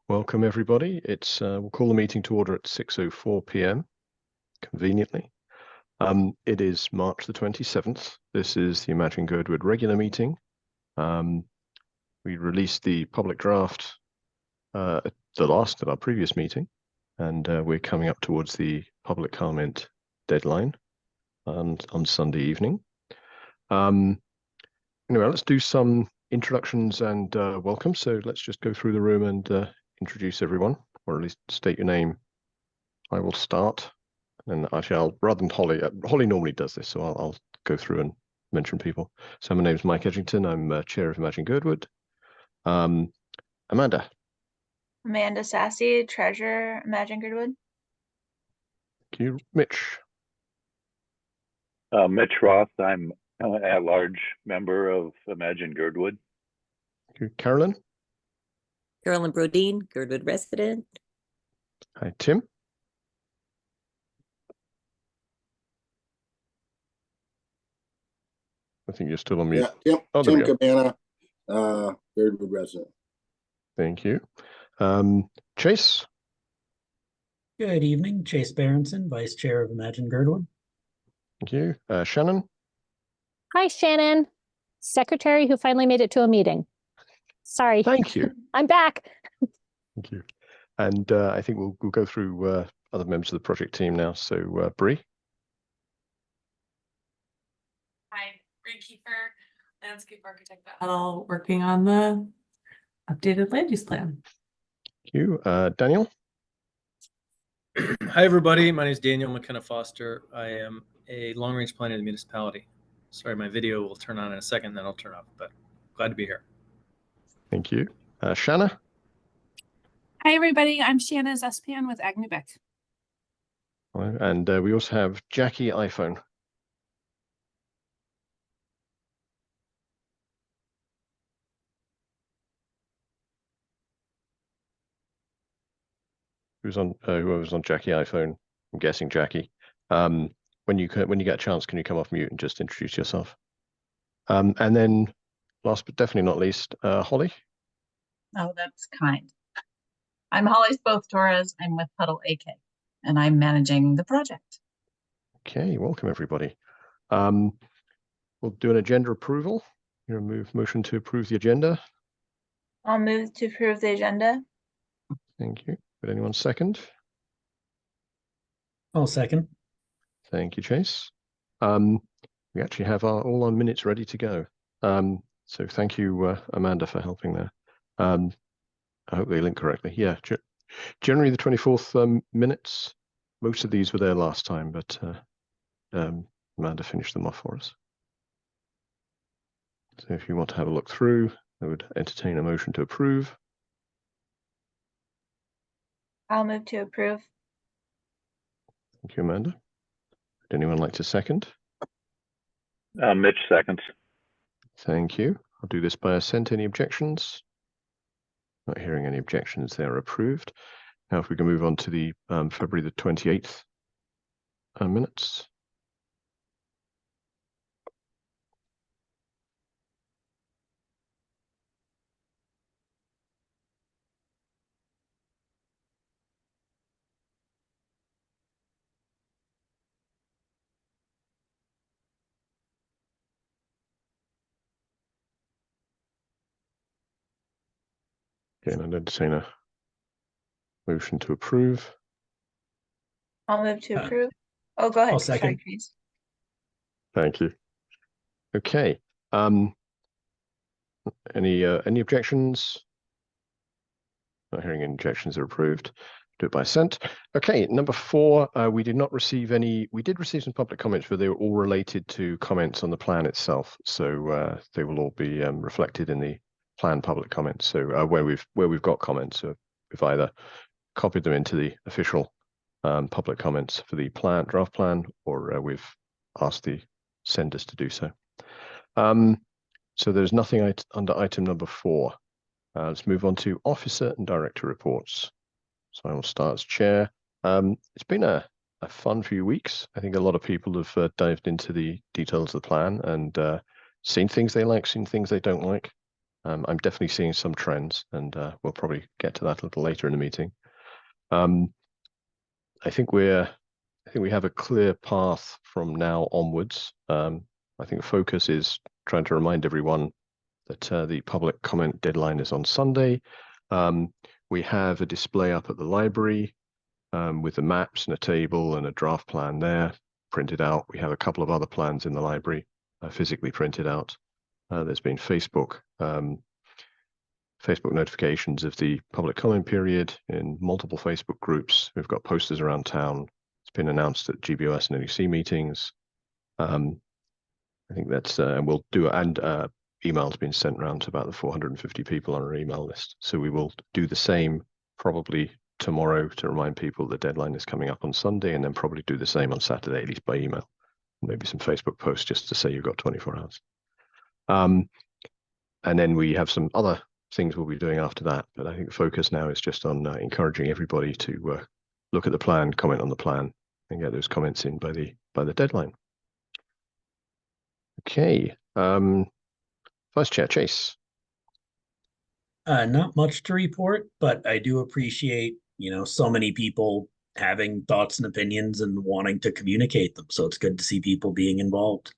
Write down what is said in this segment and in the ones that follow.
Welcome everybody. We'll call the meeting to order at 6:04 p.m. conveniently. It is March the 27th. This is the Imagine Girdwood regular meeting. We released the public draft at our previous meeting, and we're coming up towards the public comment deadline on Sunday evening. Anyway, let's do some introductions and welcome. So let's just go through the room and introduce everyone, or at least state your name. I will start, and actually, rather than Holly. Holly normally does this, so I'll go through and mention people. So my name is Mike Edgington. I'm chair of Imagine Girdwood. Amanda. Amanda Sassy, treasurer, Imagine Girdwood. Thank you, Mitch. Mitch Roth. I'm an at-large member of Imagine Girdwood. Thank you, Carolyn. Carolyn Brodeen, Girdwood resident. Hi, Tim. I think you're still on mute. Yeah, Tim Cabana, Girdwood resident. Thank you. Chase. Good evening, Chase Berenson, Vice Chair of Imagine Girdwood. Thank you. Shannon. Hi, Shannon. Secretary who finally made it to a meeting. Sorry. Thank you. I'm back. Thank you. And I think we'll go through other members of the project team now. So Bree. Hi, Bree Kiefer, landscape architect at Huddle, working on the updated land use plan. Thank you. Daniel. Hi, everybody. My name is Daniel McKenna Foster. I am a long-range planner in the municipality. Sorry, my video will turn on in a second, then I'll turn off, but glad to be here. Thank you. Shanna. Hi, everybody. I'm Shanna Zespian with Agnew Beck. And we also have Jackie iPhone. Whoever's on Jackie iPhone, I'm guessing Jackie. When you get a chance, can you come off mute and just introduce yourself? And then last but definitely not least, Holly. Oh, that's kind. I'm Holly Spoth Torres. I'm with Huddle AK, and I'm managing the project. Okay, welcome everybody. We'll do an agenda approval. You'll motion to approve the agenda. I'll move to approve the agenda. Thank you. Would anyone second? I'll second. Thank you, Chase. We actually have all our minutes ready to go. So thank you, Amanda, for helping there. I hope they link correctly. Yeah, January the 24th minutes. Most of these were there last time, but Amanda finished them off for us. So if you want to have a look through, I would entertain a motion to approve. I'll move to approve. Thank you, Amanda. Would anyone like to second? Mitch seconds. Thank you. I'll do this by assent. Any objections? Not hearing any objections, they're approved. Now if we can move on to the February the 28th minutes. Again, I'd entertain a motion to approve. I'll move to approve. Oh, go ahead. I'll second. Sorry, please. Thank you. Okay. Any objections? Not hearing any objections, are approved. Do it by assent. Okay, number 4, we did not receive any. We did receive some public comments, but they were all related to comments on the plan itself. So they will all be reflected in the plan public comments. So where we've got comments, we've either copied them into the official public comments for the draft plan, or we've asked the senders to do so. So there's nothing under item number 4. Let's move on to officer and director reports. So I will start as chair. It's been a fun few weeks. I think a lot of people have dived into the details of the plan and seen things they like, seen things they don't like. I'm definitely seeing some trends, and we'll probably get to that a little later in the meeting. I think we have a clear path from now onwards. I think the focus is trying to remind everyone that the public comment deadline is on Sunday. We have a display up at the library with the maps and a table and a draft plan there printed out. We have a couple of other plans in the library physically printed out. There's been Facebook notifications of the public comment period in multiple Facebook groups. We've got posters around town. It's been announced at GBOS and LUC meetings. I think that's we'll do, and emails been sent around to about the 450 people on our email list. So we will do the same probably tomorrow to remind people the deadline is coming up on Sunday, and then probably do the same on Saturday, at least by email. Maybe some Facebook posts just to say you've got 24 hours. And then we have some other things we'll be doing after that. But I think the focus now is just on encouraging everybody to look at the plan, comment on the plan, and get those comments in by the deadline. Okay. Vice Chair Chase. Not much to report, but I do appreciate, so many people having thoughts and opinions and wanting to communicate them. So it's good to see people being involved.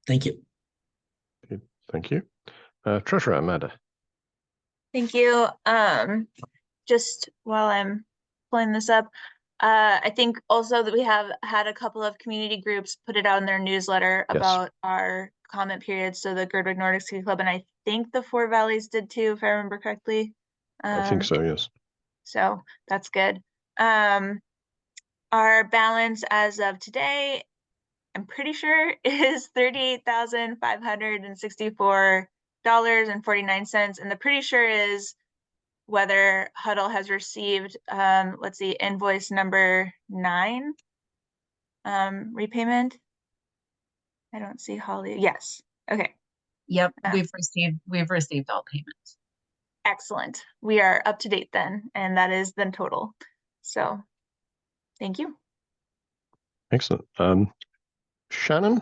Thank you. Thank you. Treasurer Amanda. Thank you. Just while I'm pulling this up, I think also that we have had a couple of community groups put it out in their newsletter about our comment period. So the Girdwood Nordic Ski Club, and I think the Four Valleys did too, if I remember correctly. I think so, yes. So that's good. Our balance as of today, I'm pretty sure, is $38,564.49, and the pretty sure is whether Huddle has received, let's see, invoice number 9, repayment. I don't see Holly. Yes. Okay. Yep, we've received all payments. Excellent. We are up to date then, and that is the total. So, thank you. Excellent. Shannon.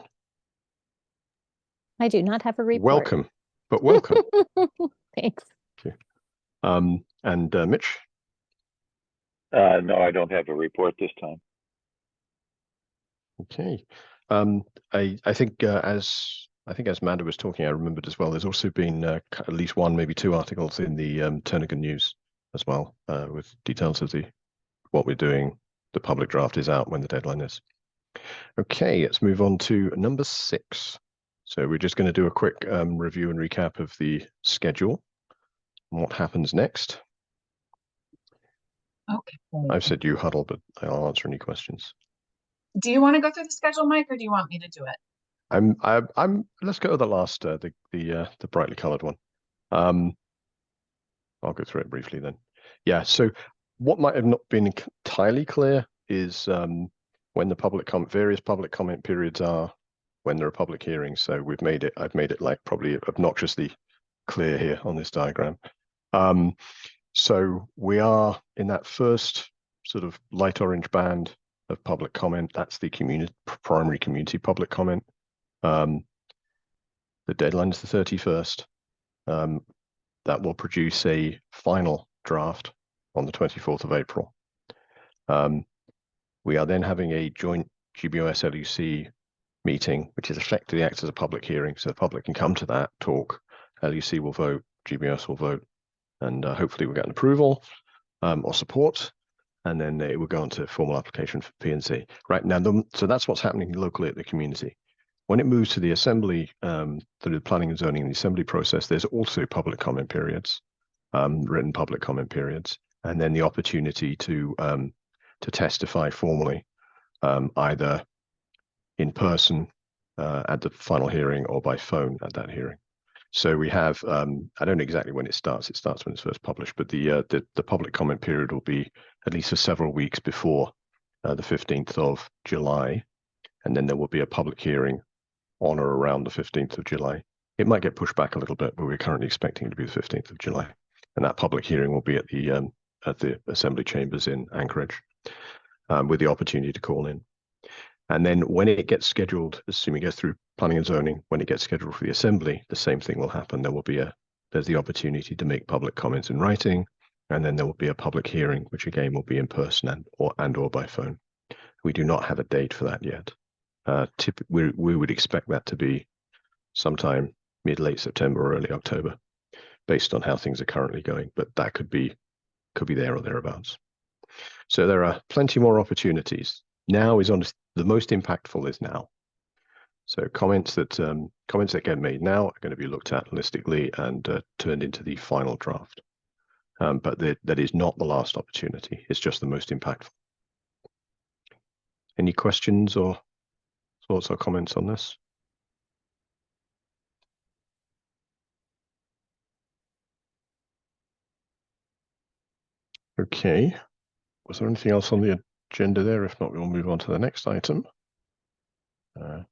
I do not have a report. Welcome, but welcome. Thanks. Okay. And Mitch. No, I don't have a report this time. Okay. I think as Amanda was talking, I remembered as well. There's also been at least one, maybe 2 articles in the Turnigan News as well, with details of what we're doing. The public draft is out when the deadline is. Okay, let's move on to number 6. So we're just going to do a quick review and recap of the schedule and what happens next. Okay. I've said you huddle, but I'll answer any questions. Do you want to go through the schedule, Mike, or do you want me to do it? Let's go to the last, the brightly colored one. I'll go through it briefly then. Yeah, so what might have not been entirely clear is when the various public comment periods are, when there are public hearings. So I've made it like probably obnoxiously clear here on this diagram. So we are in that first sort of light orange band of public comment. That's the primary community public comment. The deadline is the 31st. That will produce a final draft on the 24th of April. We are then having a joint GBOS LUC meeting, which is effectively acts as a public hearing. So the public can come to that, talk, LUC will vote, GBOS will vote, and hopefully we'll get an approval or support. And then it will go on to formal application for P&Z. Right now, so that's what's happening locally at the community. When it moves to the assembly, the planning and zoning and the assembly process, there's also public comment periods, written public comment periods, and then the opportunity to testify formally, either in person at the final hearing or by phone at that hearing. So we have, I don't know exactly when it starts. It starts when it's first published, but the public comment period will be at least for several weeks before the 15th of July. And then there will be a public hearing on or around the 15th of July. It might get pushed back a little bit, but we're currently expecting it to be the 15th of July. And that public hearing will be at the assembly chambers in Anchorage, with the opportunity to call in. And then when it gets scheduled, assuming it gets through planning and zoning, when it gets scheduled for the assembly, the same thing will happen. There will be a there's the opportunity to make public comments in writing, and then there will be a public hearing, which again will be in person and/or by phone. We do not have a date for that yet. We would expect that to be sometime mid-late September or early October, based on how things are currently going, but that could be there or thereabouts. So there are plenty more opportunities. Now is on the most impactful is now. So comments that get made now are going to be looked at holistically and turned into the final draft. But that is not the last opportunity. It's just the most impactful. Any questions or thoughts or comments on this? Okay. Was there anything else on the agenda there? If not, we'll move on to the next item. I'll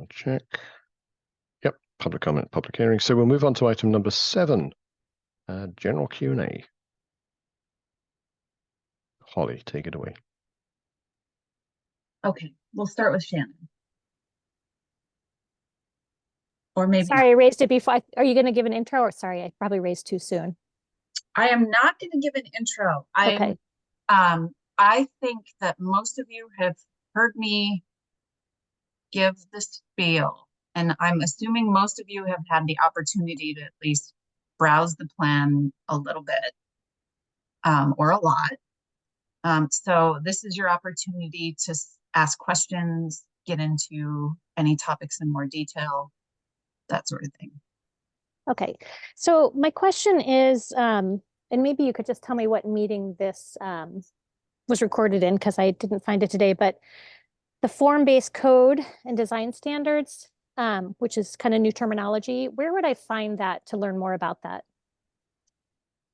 check. Yep, public comment, public hearing. So we'll move on to item number 7, general Q&A. Holly, take it away. Okay, we'll start with Shannon. Or maybe Sorry, I raised it before. Are you going to give an intro, or sorry, I probably raised too soon? I am not going to give an intro. Okay. I think that most of you have heard me give the spiel, and I'm assuming most of you have had the opportunity to at least browse the plan a little bit, or a lot. So this is your opportunity to ask questions, get into any topics in more detail, that sort of thing. Okay. So my question is, and maybe you could just tell me what meeting this was recorded in, because I didn't find it today, but the form-based code and design standards, which is kind of new terminology, where would I find that to learn more about that?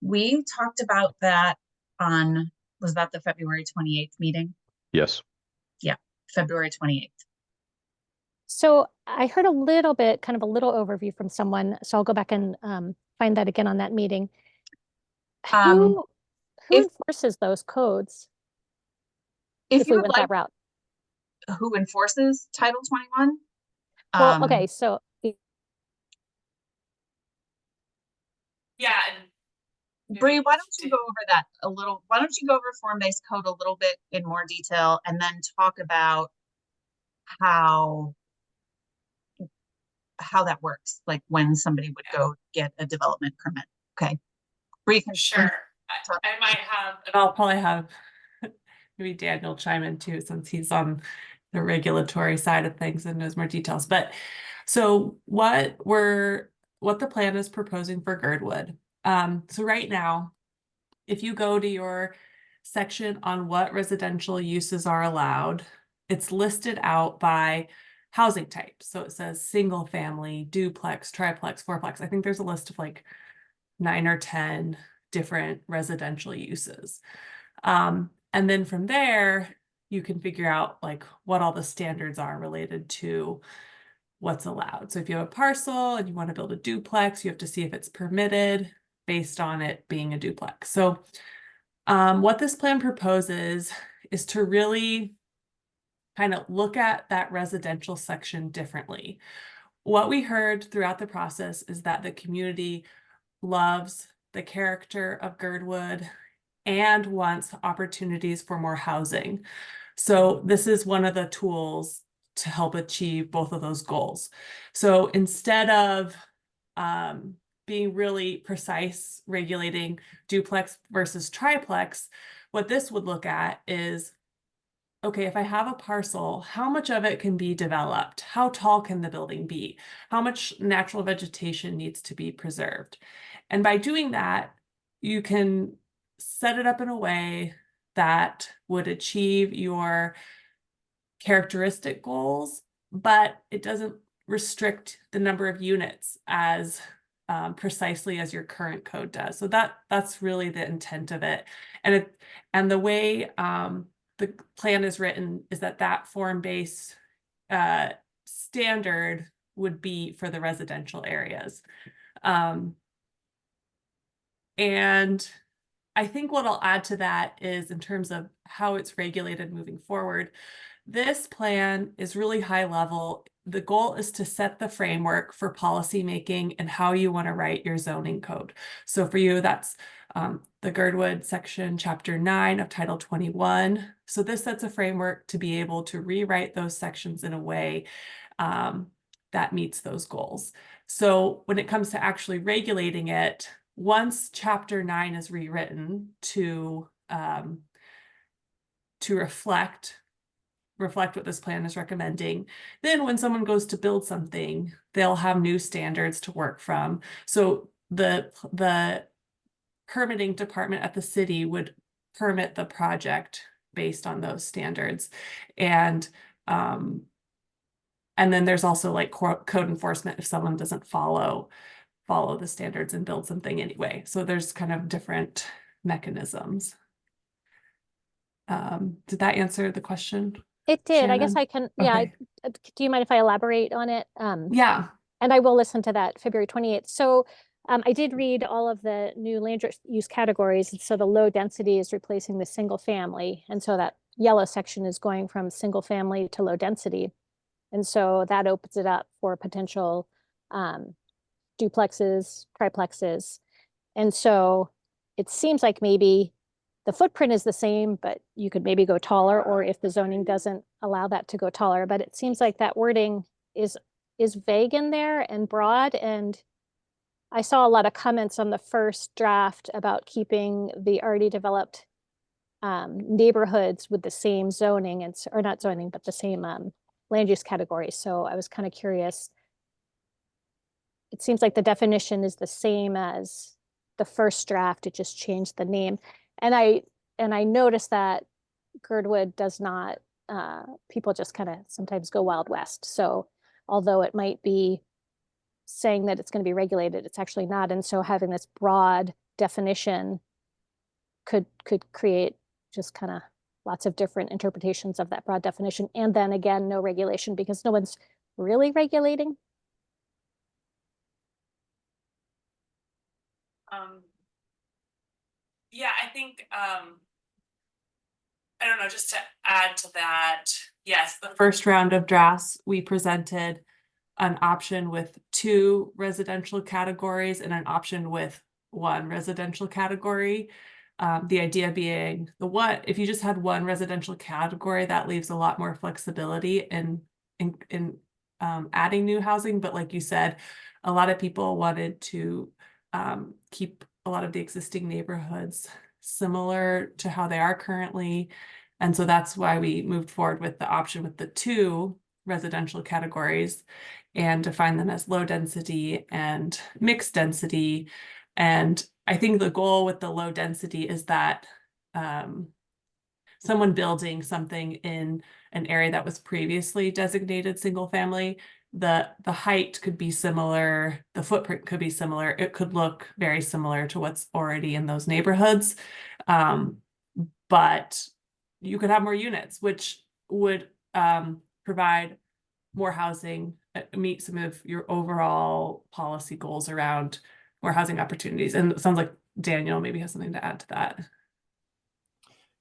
We talked about that on, was that the February 28th meeting? Yes. Yeah, February 28th. So I heard a little bit, kind of a little overview from someone, so I'll go back and find that again on that meeting. Who enforces those codes if we went that route? Who enforces Title 21? Well, okay, so Yeah. Bree, why don't you go over that a little? Why don't you go over form-based code a little bit in more detail, and then talk about how that works, like when somebody would go get a development permit. Okay, Bree can Sure. I might have, and I'll probably have maybe Daniel chime in too, since he's on the regulatory side of things and knows more details. But so what the plan is proposing for Girdwood. So right now, if you go to your section on what residential uses are allowed, it's listed out by housing type. So it says single family, duplex, triplex, fourplex. I think there's a list of like 9 or 10 different residential uses. And then from there, you can figure out like what all the standards are related to what's allowed. So if you have a parcel and you want to build a duplex, you have to see if it's permitted based on it being a duplex. So what this plan proposes is to really kind of look at that residential section differently. What we heard throughout the process is that the community loves the character of Girdwood and wants opportunities for more housing. So this is one of the tools to help achieve both of those goals. So instead of being really precise regulating duplex versus triplex, what this would look at is, okay, if I have a parcel, how much of it can be developed? How tall can the building be? How much natural vegetation needs to be preserved? And by doing that, you can set it up in a way that would achieve your characteristic goals, but it doesn't restrict the number of units as precisely as your current code does. So that's really the intent of it. And the way the plan is written is that form-based standard would be for the residential areas. And I think what I'll add to that is in terms of how it's regulated moving forward, this plan is really high level. the goal is to set the framework for policy making and how you want to write your zoning code. So for you, that's the Girdwood section, chapter 9 of Title 21. So this sets a framework to be able to rewrite those sections in a way that meets those goals. So when it comes to actually regulating it, once chapter 9 is rewritten to reflect what this plan is recommending, then when someone goes to build something, they'll have new standards to work from. So the permitting department at the city would permit the project based on those standards. And then there's also like code enforcement if someone doesn't follow the standards and build something anyway. So there's kind of different mechanisms. Did that answer the question? It did. I guess Shannon? I can, yeah. Okay. Do you mind if I elaborate on it? Yeah. And I will listen to that February 28th. So I did read all of the new land use categories. And so the low density is replacing the single family. And so that yellow section is going from single family to low density. And so that opens it up for potential duplexes, triplexes. And so it seems like maybe the footprint is the same, but you could maybe go taller, or if the zoning doesn't allow that to go taller. But it seems like that wording is vague in there and broad. And I saw a lot of comments on the first draft about keeping the already developed neighborhoods with the same zoning, and or not zoning, but the same land use category. So I was kind of curious. It seems like the definition is the same as the first draft. It just changed the name. And I noticed that Girdwood does not, people just kind of sometimes go Wild West. So although it might be saying that it's going to be regulated, it's actually not. And so having this broad definition could create just kind of lots of different interpretations of that broad definition. And then again, no regulation because no one's really regulating. Yeah, I think, I don't know, just to add to that, yes, the first round of drafts, we presented an option with 2 residential categories and an option with 1 residential category. The idea being if you just had 1 residential category, that leaves a lot more flexibility in adding new housing. But like you said, a lot of people wanted to keep a lot of the existing neighborhoods similar to how they are currently. And so that's why we moved forward with the option with the 2 residential categories and define them as low density and mixed density. And I think the goal with the low density is that someone building something in an area that was previously designated single family, the height could be similar, the footprint could be similar, it could look very similar to what's already in those neighborhoods. But you could have more units, which would provide more housing, meet some of your overall policy goals around more housing opportunities. And it sounds like Daniel maybe has something to add to that.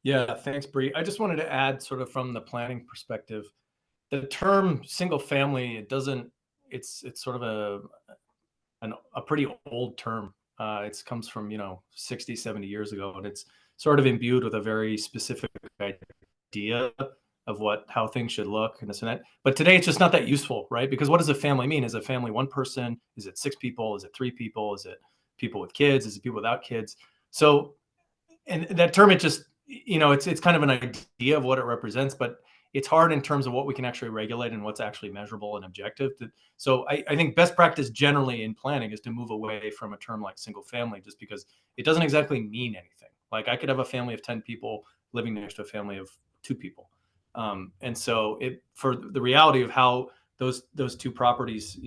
Yeah, thanks, Bree. I just wanted to add sort of from the planning perspective, the term single family, it's sort of a pretty old term. It comes from, 60, 70 years ago, and it's sort of imbued with a very specific idea of how things should look and this and that. But today it's just not that useful, right? Because what does a family mean? Is a family 1 person? Is it 6 people? Is it 3 people? Is it people with kids? Is it people without kids? So, and that term, it just, it's kind of an idea of what it represents, but it's hard in terms of what we can actually regulate and what's actually measurable and objective. So I think best practice generally in planning is to move away from a term like single family, just because it doesn't exactly mean anything. Like I could have a family of 10 people living next to a family of 2 people. And so for the reality of how those 2 properties,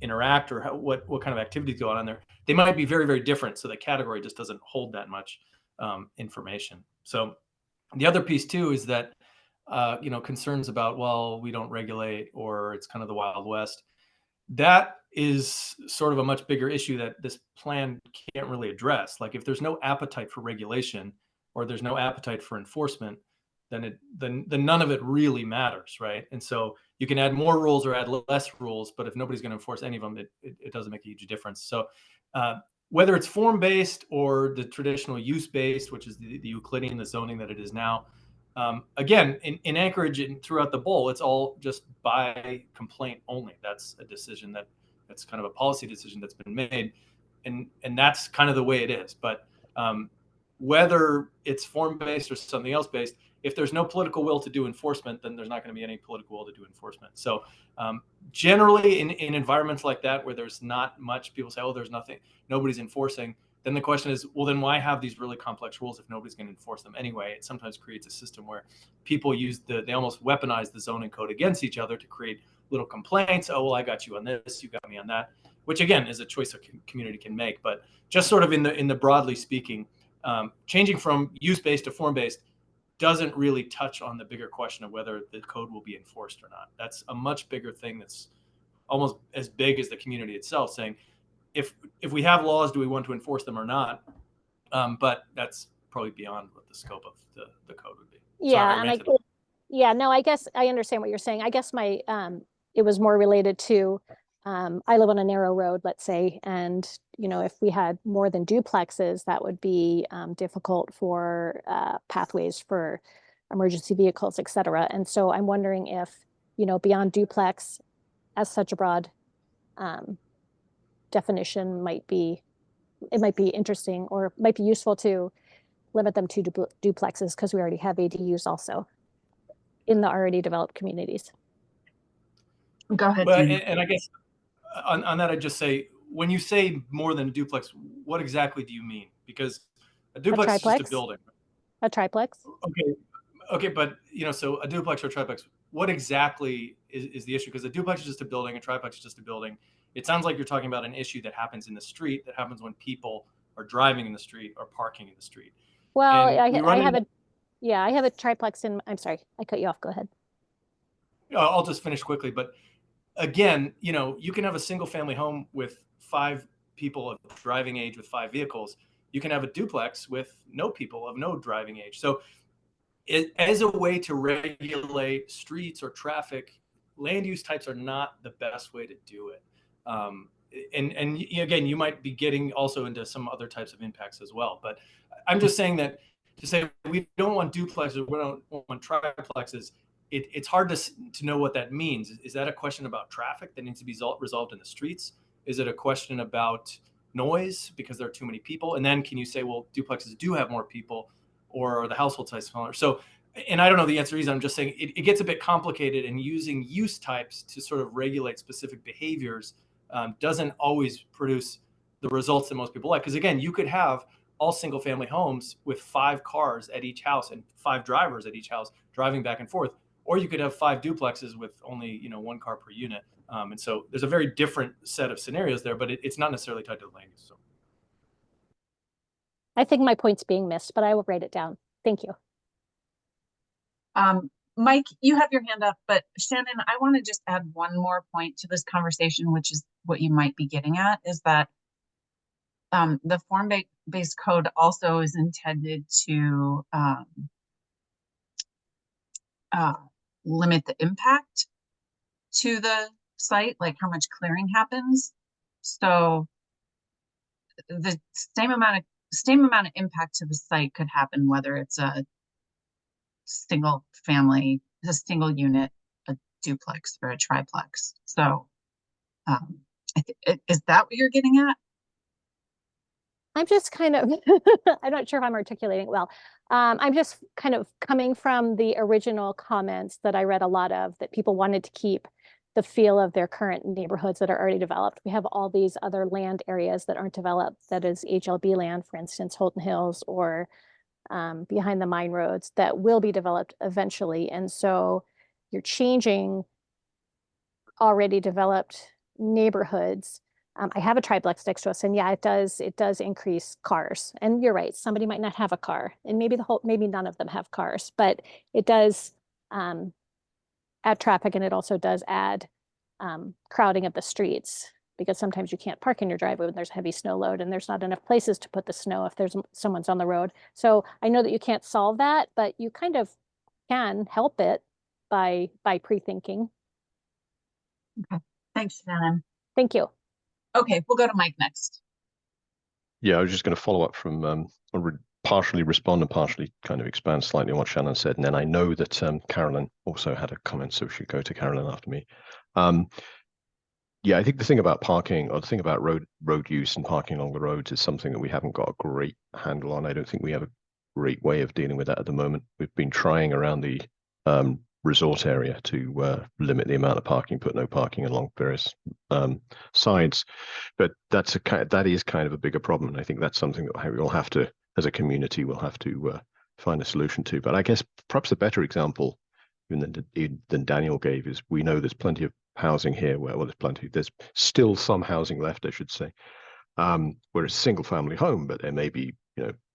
interact, or what kind of activities go on there, they might be very, very different. So the category just doesn't hold that much information. So the other piece too is that, concerns about, well, we don't regulate, or it's kind of the Wild West. That is sort of a much bigger issue that this plan can't really address. Like if there's no appetite for regulation, or there's no appetite for enforcement, then none of it really matters, right? And so You can add more rules or add less rules, but if nobody's going to enforce any of them, it doesn't make a huge difference. So whether it's form-based or the traditional use-based, which is the Euclidean, the zoning that it is now, again, in Anchorage and throughout the bowl, it's all just by complaint only. That's a decision that's kind of a policy decision that's been made. And that's kind of the way it is. But whether it's form-based or something else based, if there's no political will to do enforcement, then there's not going to be any political will to do enforcement. So generally in environments like that, where there's not much, people say, oh, there's nothing, nobody's enforcing. Then the question is, well, then why have these really complex rules if nobody's going to enforce them anyway? It sometimes creates a system where people they almost weaponize the zoning code against each other to create little complaints. Oh, well, I got you on this, you got me on that, which again is a choice a community can make. But just sort of in the broadly speaking, changing from use-based to form-based doesn't really touch on the bigger question of whether the code will be enforced or not. That's a much bigger thing that's almost as big as the community itself, saying, if we have laws, do we want to enforce them or not? But that's probably beyond what the scope of the code would be. Yeah, no, I guess I understand what you're saying. I guess my it was more related to I live on a narrow road, let's say, and if we had more than duplexes, that would be difficult for pathways for emergency vehicles, et cetera. And so I'm wondering if beyond duplex, as such a broad definition, might be interesting, or might be useful to limit them to duplexes, because we already have ADUs also in the already developed communities. Go ahead. But, and I guess on that, I'd just say, when you say more than a duplex, what exactly do you mean? Because a duplex is just a building. A triplex. Okay, but so a duplex or a triplex, what exactly is the issue? Because a duplex is just a building, a triplex is just a building. It sounds like you're talking about an issue that happens in the street, that happens when people are driving in the street or parking in the street. Well, I have a triplex in, I'm sorry, I cut you off. Go ahead. I'll just finish quickly. But again, you can have a single family home with 5 people of driving age with 5 vehicles. You can have a duplex with no people of no driving age. So as a way to regulate streets or traffic, land use types are not the best way to do it. And again, you might be getting also into some other types of impacts as well. But I'm just saying that to say we don't want duplexes, we don't want triplexes, it's hard to know what that means. Is that a question about traffic that needs to be resolved in the streets? Is it a question about noise because there are too many people? And then can you say, well, duplexes do have more people, or are the household size smaller? So, and I don't know the answer either. I'm just saying it gets a bit complicated, and using use types to sort of regulate specific behaviors doesn't always produce the results that most people like. Because again, you could have all single family homes with 5 cars at each house and 5 drivers at each house driving back and forth. Or you could have 5 duplexes with only 1 car per unit. And so there's a very different set of scenarios there, but it's not necessarily tied to the land use. So. I think my point's being missed, but I will write it down. Thank you. Mike, you have your hand up, but Shannon, I want to just add one more point to this conversation, which is what you might be getting at, is that the form-based code also is intended to limit the impact to the site, like how much clearing happens. So the same amount of impact to the site could happen whether it's a single family, a single unit, a duplex, or a triplex. So is that what you're getting at? I'm just kind of, I'm not sure if I'm articulating it well. I'm just kind of coming from the original comments that I read a lot of, that people wanted to keep the feel of their current neighborhoods that are already developed. We have all these other land areas that aren't developed, that is HLB land, for instance, Holton Hills, or behind the mine roads, that will be developed eventually. And so you're changing already developed neighborhoods. I have a triplex next to us, and yeah, it does increase cars. And you're right, somebody might not have a car, and maybe none of them have cars, but it does add traffic, and it also does add crowding of the streets, because sometimes you can't park in your driveway when there's a heavy snow load, and there's not enough places to put the snow if someone's on the road. So I know that you can't solve that, but you kind of can help it by pre-thinking. Thanks, Shannon. Thank you. Okay, we'll go to Mike next. Yeah, I was just going to follow up from partially respond and partially kind of expand slightly on what Shannon said. And then I know that Carolyn also had a comment, so we should go to Carolyn after me. Yeah, I think the thing about parking, or the thing about road use and parking along the roads, is something that we haven't got a great handle on. I don't think we have a great way of dealing with that at the moment. We've been trying around the resort area to limit the amount of parking, put no parking along various sides, but that is kind of a bigger problem, and I think that's something that we'll have to, as a community, we'll have to find a solution to. But I guess perhaps a better example than Daniel gave is, we know there's plenty of housing here where, well, there's still some housing left, I should say, where it's a single family home, but there may be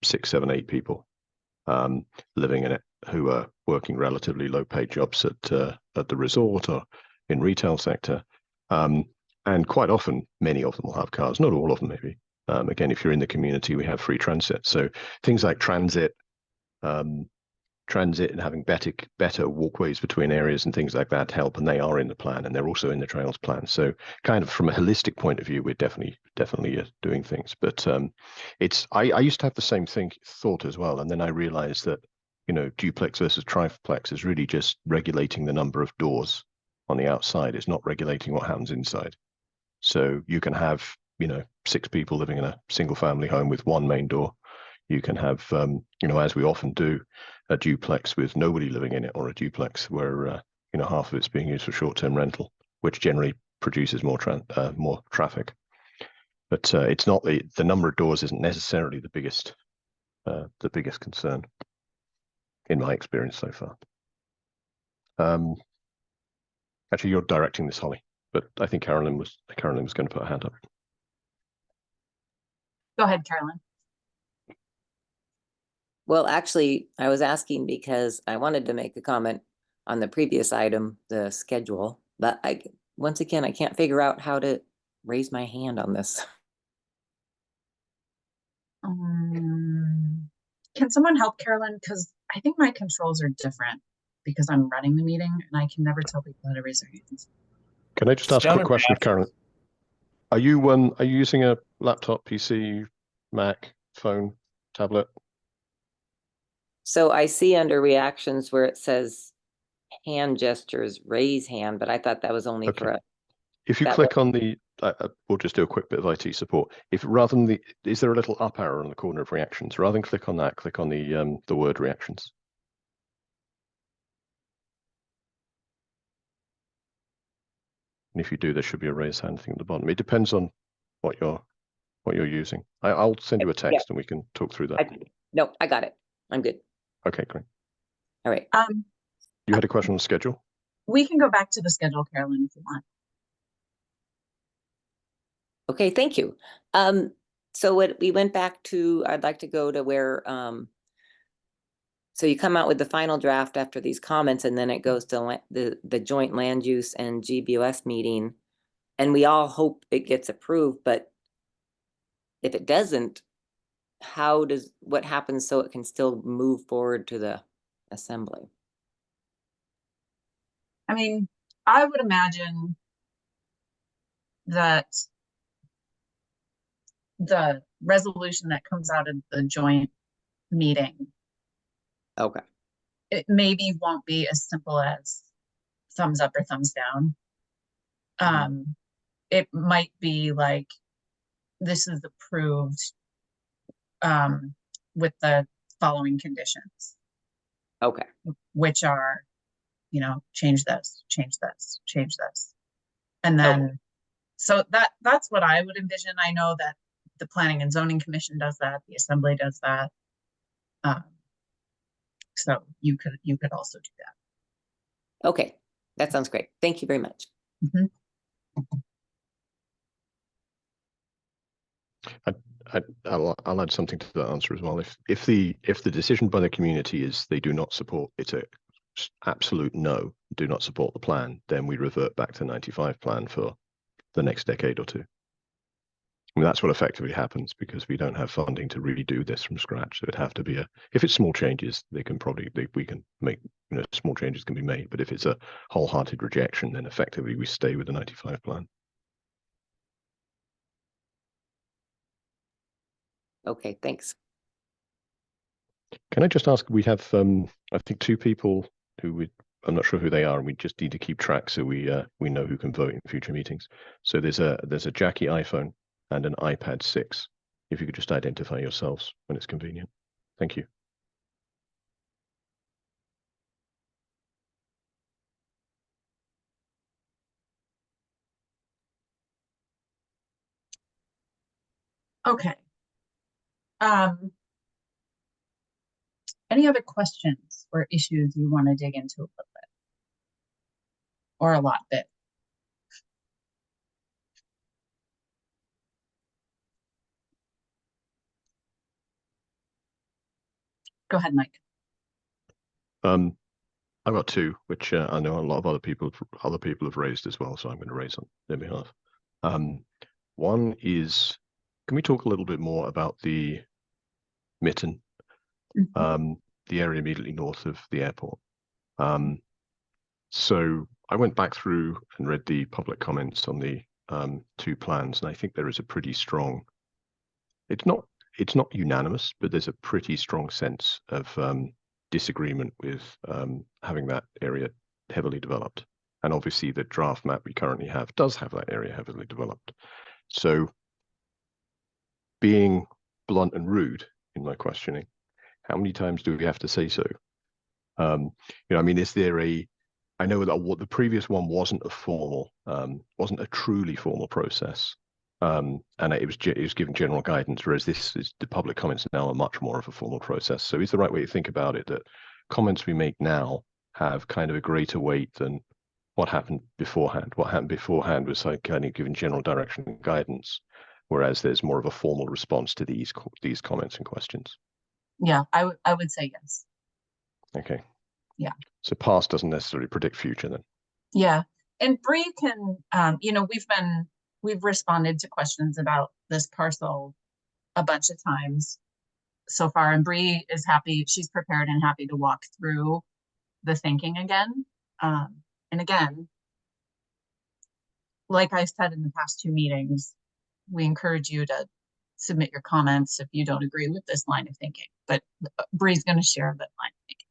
6, 7, 8 people living in it who are working relatively low paid jobs at the resort or in retail sector, and quite often many of them will have cars, not all of them maybe. Again, if you're in the community, we have free transit, so things like transit and having better walkways between areas and things like that help, and they are in the plan, and they're also in the trails plan. So kind of from a holistic point of view, we're definitely doing things. But I used to have the same thought as well, and then I realized that duplex versus triplex is really just regulating the number of doors on the outside. It's not regulating what happens inside. So you can have 6 people living in a single family home with one main door. You can have, as we often do, a duplex with nobody living in it, or a duplex where half of it's being used for short-term rental, which generally produces more traffic. But it's not the number of doors isn't necessarily the biggest concern, in my experience so far. Actually, you're directing this, Holly, but I think Carolyn was going to put her hand up. Go ahead, Carolyn. Well, actually, I was asking because I wanted to make a comment on the previous item, the schedule, but once again, I can't figure out how to raise my hand on this. Can someone help Carolyn? Because I think my controls are different because I'm running the meeting and I can never tell people how to raise their hands. Can I just ask a quick question of Carolyn? Are you using a laptop, PC, Mac, phone, tablet? So I see under reactions where it says hand gestures, raise hand, but I thought that was only for If you click on the, we'll just do a quick bit of IT support. If rather than is there a little up arrow in the corner of reactions? Rather than click on that, click on the word reactions. And if you do, there should be a raise hand thing at the bottom. It depends on what you're using. I'll send you a text and we can talk through that. No, I got it. I'm good. Okay, great. All right. You had a question on the schedule? We can go back to the schedule, Carolyn, if you want. Okay, thank you. So what we went back to, I'd like to go to where, so you come out with the final draft after these comments, and then it goes to the joint land use and GBOS meeting, and we all hope it gets approved, but if it doesn't, what happens so it can still move forward to the assembly? I mean, I would imagine that the resolution that comes out of the joint meeting, okay, it maybe won't be as simple as thumbs up or thumbs down. It might be like, this is approved with the following conditions. Okay. Which are, change this, change this, change this. And then, so that's what I would envision. I know that the Planning and Zoning Commission does that, the Assembly does that. So you could also do that. Okay, that sounds great. Thank you very much. Mm-hmm. I'll add something to that answer as well. If the decision by the community is they do not support, it's a absolute no, do not support the plan, then we revert back to 95 plan for the next decade or two. I mean, that's what effectively happens because we don't have funding to redo this from scratch. So it'd have to be if it's small changes, we can make, small changes can be made. But if it's a wholehearted rejection, then effectively we stay with the 95 plan. Okay, thanks. Can I just ask, we have, I think 2 people I'm not sure who they are, and we just need to keep track so we know who can vote in future meetings. So there's a Jackie iPhone and an iPad 6. If you could just identify yourselves when it's convenient. Thank you. Okay. Any other questions or issues you want to dig into a little bit? Or a lot bit? Go ahead, Mike. I've got 2, which I know a lot of other people have raised as well, so I'm going to raise on their behalf. One is, can we talk a little bit more about the Mitten, the area immediately north of the airport? So I went back through and read the public comments on the 2 plans, and I think there is a pretty strong, it's not unanimous, but there's a pretty strong sense of disagreement with having that area heavily developed. And obviously the draft map we currently have does have that area heavily developed. So being blunt and rude in my questioning, how many times do we have to say so? I mean, is there I know that what the previous one wasn't a truly formal process. And it was given general guidance, whereas the public comments now are much more of a formal process. So is the right way to think about it that comments we make now have kind of a greater weight than what happened beforehand? What happened beforehand was like kind of given general direction and guidance, whereas there's more of a formal response to these comments and questions. Yeah, I would say yes. Okay. Yeah. So past doesn't necessarily predict future then. Yeah, and Bree can, we've responded to questions about this parcel a bunch of times so far, and Bree is happy, she's prepared and happy to walk through the thinking again. And again, like I said in the past 2 meetings, we encourage you to submit your comments if you don't agree with this line of thinking, but Bree's going to share that line of thinking.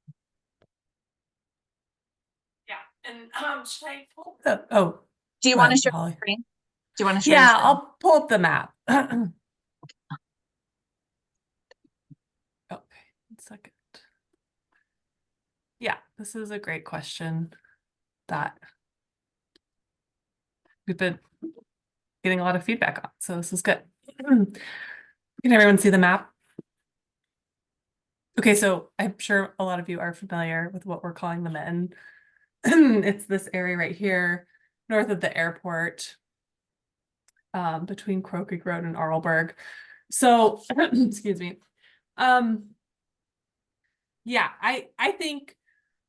And should I pull the, oh, do you go want to ahead, share Holly. screen? Do you want to share? Yeah, I'll pull up the map. Okay, 1 second. Yeah, this is a great question that we've been getting a lot of feedback on, so this is good. Can everyone see the map? Okay, so I'm sure a lot of you are familiar with what we're calling the Mitten. It's this area right here, north of the airport, between Crow Creek Road and Arlberg. So, excuse me. Yeah, I think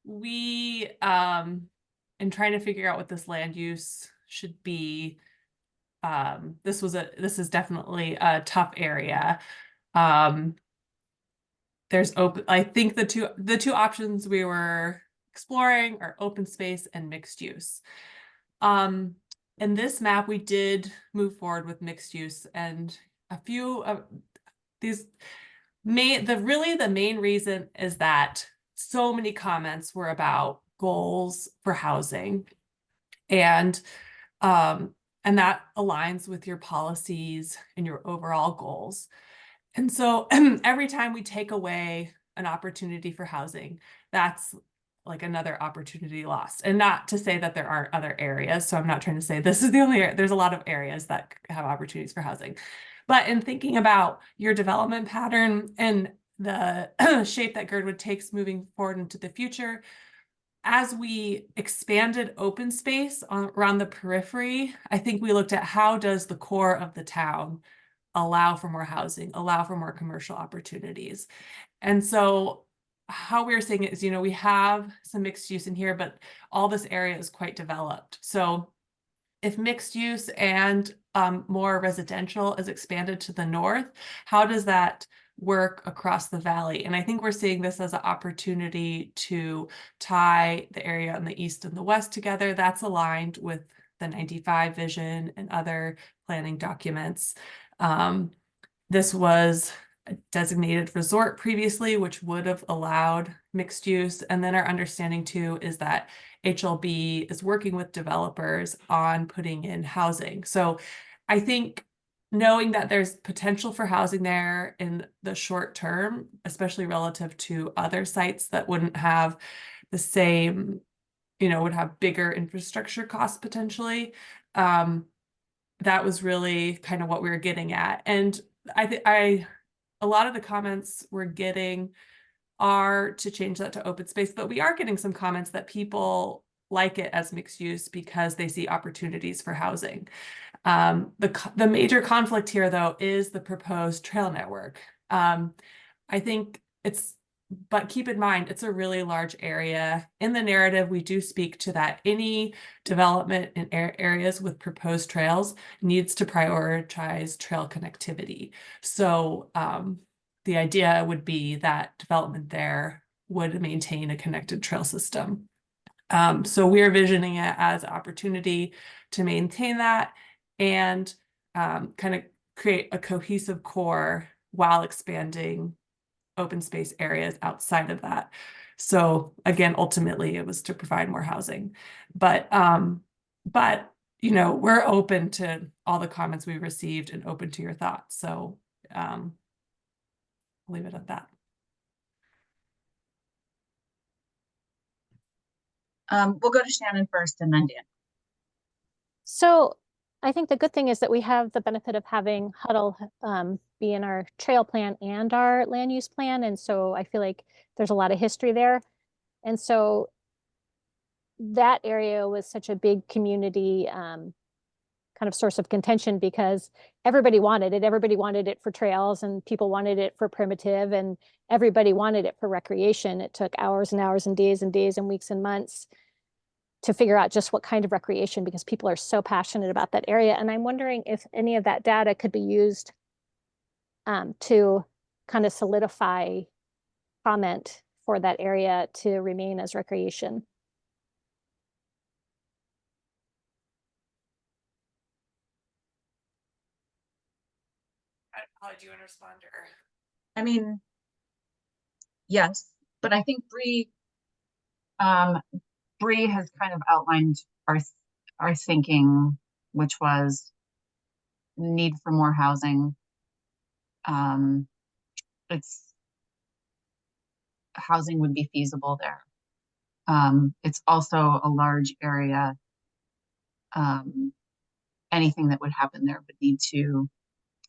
we, in trying to figure out what this land use should be, this is definitely a tough area. There's I think the two options we were exploring are open space and mixed use. In this map, we did move forward with mixed use, and a few of these the main reason is that so many comments were about goals for housing, and that aligns with your policies and your overall goals. And so every time we take away an opportunity for housing, that's like another opportunity lost. And not to say that there aren't other areas. So I'm not trying to say this is the only area. There's a lot of areas that have opportunities for housing. But in thinking about your development pattern and the shape that Girdwood takes moving forward into the future, as we expanded open space around the periphery, I think we looked at how does the core of the town allow for more housing, allow for more commercial opportunities. And so how we're seeing it is, we have some mixed use in here, but all this area is quite developed. So if mixed use and more residential is expanded to the north, how does that work across the valley? And I think we're seeing this as an opportunity to tie the area on the east and the west together. That's aligned with the 95 vision and other planning documents. This was a designated resort previously, which would have allowed mixed use. And then our understanding too is that HLB is working with developers on putting in housing. So I think knowing that there's potential for housing there in the short term, especially relative to other sites that wouldn't have the same, would have bigger infrastructure costs potentially. That was really kind of what we were getting at. And a lot of the comments we're getting are to change that to open space, but we are getting some comments that people like it as mixed use because they see opportunities for housing. The major conflict here, though, is the proposed trail network. I think but keep in mind, it's a really large area. In the narrative, we do speak to that. Any development in areas with proposed trails needs to prioritize trail connectivity. So the idea would be that development there would maintain a connected trail system. So we're visioning it as an opportunity to maintain that and kind of create a cohesive core while expanding open space areas outside of that. So again, ultimately it was to provide more housing, but we're open to all the comments we received and open to your thoughts. So I'll leave it at that. We'll go to Shannon first and then Dan. So I think the good thing is that we have the benefit of having Huddle be in our trail plan and our land use plan. And so I feel like there's a lot of history there. And so that area was such a big community kind of source of contention because everybody wanted it. Everybody wanted it for trails and people wanted it for primitive and everybody wanted it for recreation. It took hours and hours and days and weeks and months to figure out just what kind of recreation because people are so passionate about that area. And I'm wondering if any of that data could be used to kind of solidify comment for that area to remain as recreation. Holly, do you want to respond? Or? I mean, yes, but I think Bree has kind of outlined our thinking, which was need for more housing. Housing would be feasible there. It's also a large area. Anything that would happen there would need to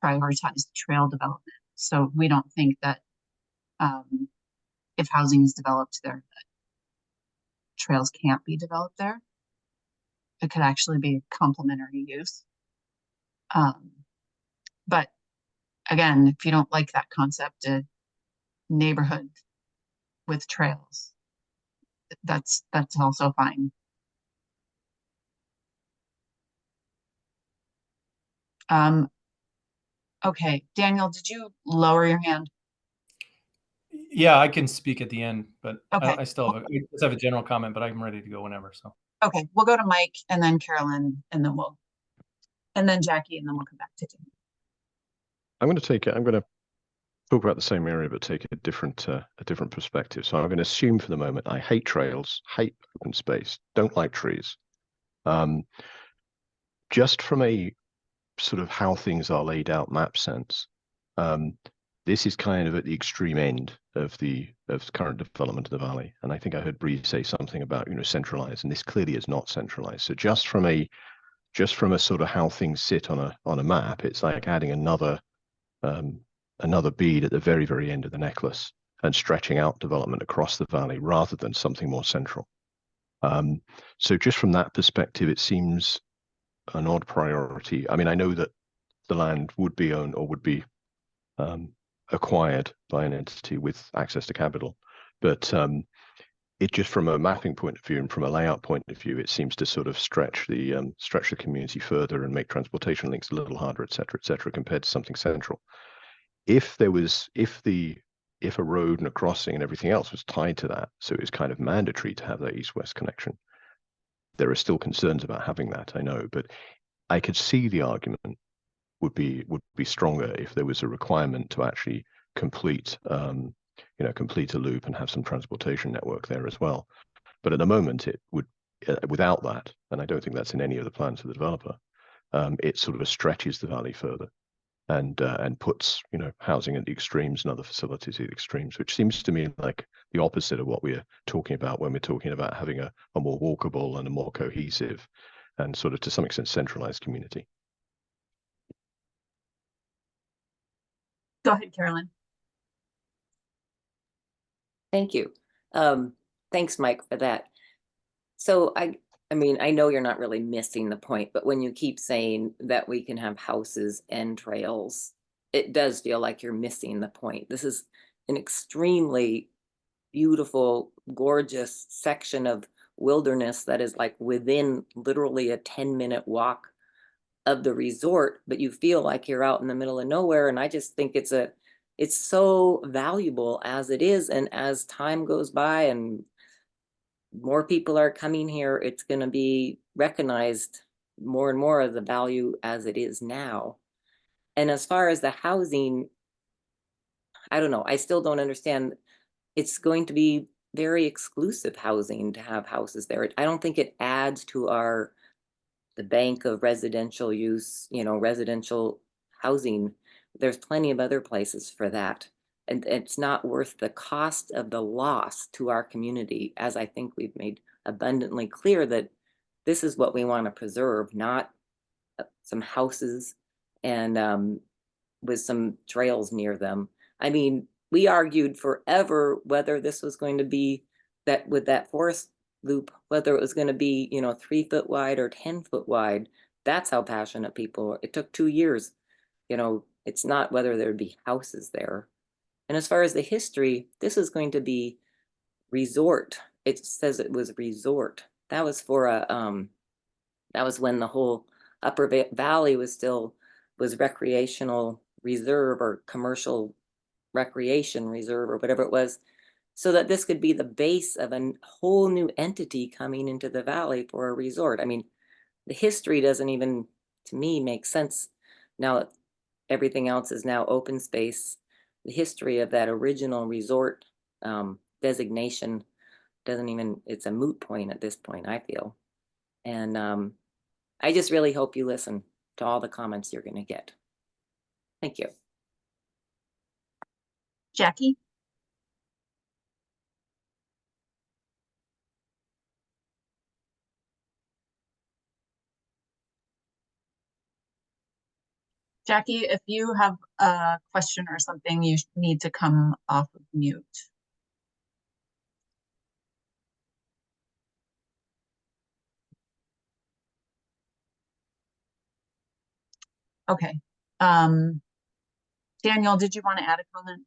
prioritize trail development. So we don't think that if housing is developed there, that trails can't be developed there. It could actually be a complementary use. But again, if you don't like that concept, a neighborhood with trails, that's also fine. Okay, Daniel, did you lower your hand? Yeah, I can speak at the end, but okay. I still have a general comment, but I'm ready to go whenever. So okay, we'll go to Mike and then Carolyn, and then Jackie, and then we'll come back to Tim. I'm going to talk about the same area, but take a different perspective. So I'm going to assume for the moment I hate trails, hate open space, don't like trees. Just from a sort of how things are laid out map sense, this is kind of at the extreme end of current development of the valley. And I think I heard Bree say something about centralized, and this clearly is not centralized. So just from a sort of how things sit on a map, it's like adding another bead at the very, very end of the necklace and stretching out development across the valley rather than something more central. So just from that perspective, it seems an odd priority. I mean, I know that the land would be owned or would be acquired by an entity with access to capital, but it just from a mapping point of view and from a layout point of view, it seems to sort of stretch the community further and make transportation links a little harder, et cetera, compared to something central. If a road and a crossing and everything else was tied to that, so it was kind of mandatory to have that east-west connection, there are still concerns about having that, I know, but I could see the argument would be stronger if there was a requirement to actually complete a loop and have some transportation network there as well. But at the moment, it would, without that, and I don't think that's in any of the plans for the developer, it sort of stretches the valley further and puts housing at the extremes and other facilities at the extremes, which seems to me like the opposite of what we're talking about when we're talking about having a more walkable and a more cohesive and sort of to some extent centralized community. Go ahead, Carolyn. Thank you. Thanks, Mike, for that. So I mean, I know you're not really missing the point, but when you keep saying that we can have houses and trails, it does feel like you're missing the point. This is an extremely beautiful, gorgeous section of wilderness that is like within literally a 10-minute walk of the resort, but you feel like you're out in the middle of nowhere. And I just think it's so valuable as it is. And as time goes by and more people are coming here, it's going to be recognized more and more of the value as it is now. And as far as the housing, I don't know, I still don't understand. It's going to be very exclusive housing to have houses there. I don't think it adds to the bank of residential use, residential housing. There's plenty of other places for that. And it's not worth the cost of the loss to our community, as I think we've made abundantly clear that this is what we want to preserve, not some houses and with some trails near them. I mean, we argued forever whether this was going to be that with that forest loop, whether it was going to be, 3 foot wide or 10 foot wide. That's how passionate people were. It took 2 years. It's not whether there'd be houses there. And as far as the history, this is going to be resort. It says it was resort. That was for that was when the whole Upper Valley was recreational reserve or commercial recreation reserve or whatever it was, so that this could be the base of a whole new entity coming into the valley for a resort. I mean, the history doesn't even, to me, make sense now that everything else is now open space. The history of that original resort designation doesn't even, it's a moot point at this point, I feel. And I just really hope you listen to all the comments you're going to get. Thank you. Jackie? Jackie, if you have a question or something, you need to come off of mute. Okay. Daniel, did you want to add a comment?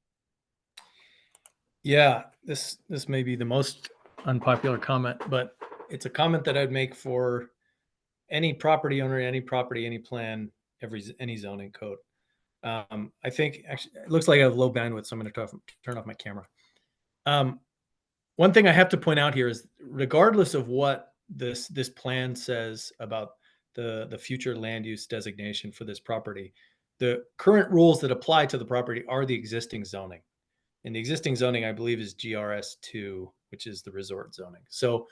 Yeah, this may be the most unpopular comment, but it's a comment that I'd make for any property owner, any property, any plan, any zoning code. I think actually it looks like I have low bandwidth, so I'm going to turn off my camera. One thing I have to point out here is, regardless of what this plan says about the future land use designation for this property, the current rules that apply to the property are the existing zoning. And the existing zoning, I believe, is GRS2, which is the resort zoning. So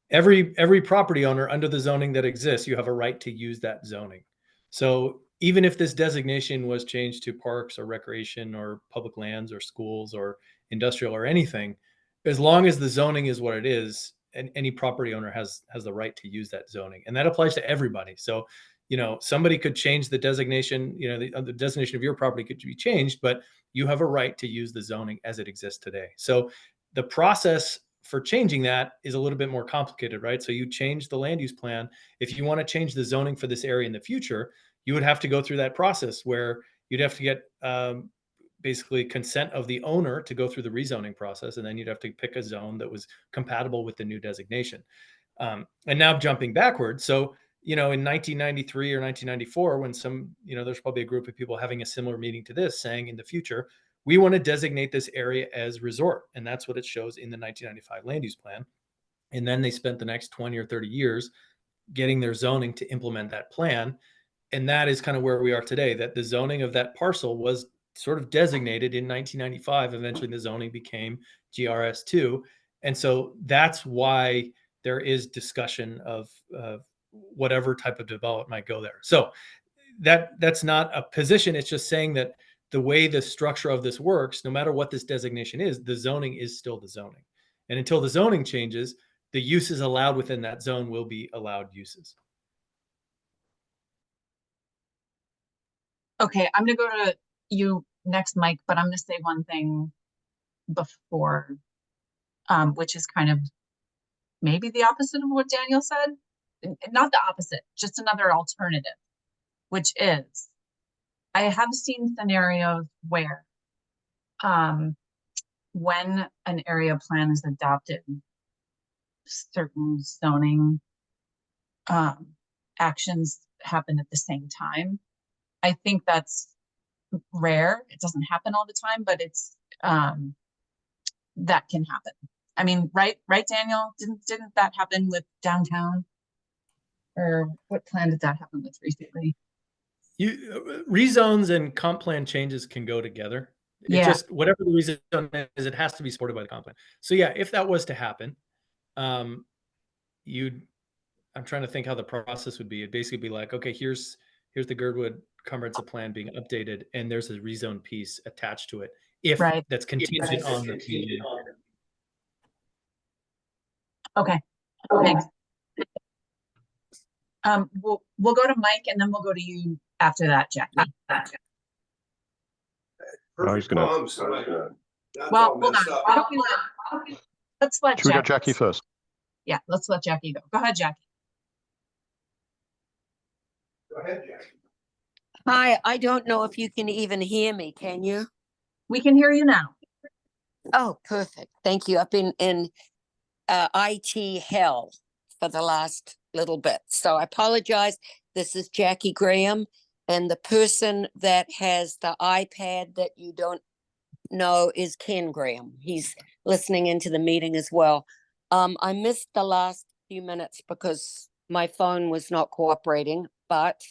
every property owner under the zoning that exists, you have a right to use that zoning. So even if this designation was changed to parks or recreation or public lands or schools or industrial or anything, as long as the zoning is what it is, and any property owner has the right to use that zoning. And that applies to everybody. So, somebody could change the designation, the designation of your property could be changed, but you have a right to use the zoning as it exists today. So the process for changing that is a little bit more complicated, right? So you change the land use plan. If you want to change the zoning for this area in the future, you would have to go through that process where you'd have to get basically consent of the owner to go through the rezoning process, and then you'd have to pick a zone that was compatible with the new designation. And now jumping backwards, so in 1993 or 1994, when there's probably a group of people having a similar meeting to this, saying in the future, we want to designate this area as resort, and that's what it shows in the 1995 land use plan. And then they spent the next 20 or 30 years getting their zoning to implement that plan. And that is kind of where we are today, that the zoning of that parcel was sort of designated in 1995. Eventually the zoning became GRS2. And so that's why there is discussion of whatever type of development might go there. So that's not a position. It's just saying that the way the structure of this works, no matter what this designation is, the zoning is still the zoning. And until the zoning changes, the uses allowed within that zone will be allowed uses. Okay, I'm gonna go to you next, Mike, but I'm gonna say one thing before, which is kind of maybe the opposite of what Daniel said. Not the opposite, just another alternative, which is I have seen scenarios where when an area plan is adopted, certain zoning actions happen at the same time. I think that's rare. It doesn't happen all the time, but it's that can happen. I mean, right, Daniel? Didn't that happen with downtown? Or what plan did that happen with recently? Rezones and comp plan changes can go together. Yeah. It just, whatever the rezone is, it has to be supported by the comp plan. So yeah, if that was to happen, I'm trying to think how the process would be. It'd basically be like, okay, here's the Girdwood comprehensive plan being updated, and there's a rezone piece attached to it. If Right. that's contingent on the community. Okay, thanks. We'll go to Mike and then we'll go to you after that, Jackie. I was gonna. Well, hold on. Why don't we let's let Should we go Jackie first? Yeah, let's let Jackie go. Go ahead, Jackie. Go ahead, Jackie. Hi, I don't know if you can even hear me, can you? We can hear you now. Oh, perfect. Thank you. I've been in IT hell for the last little bit. So I apologize. This is Jackie Graham, and the person that has the iPad that you don't know is Ken Graham. He's listening into the meeting as well. I missed the last few minutes because my phone was not cooperating, but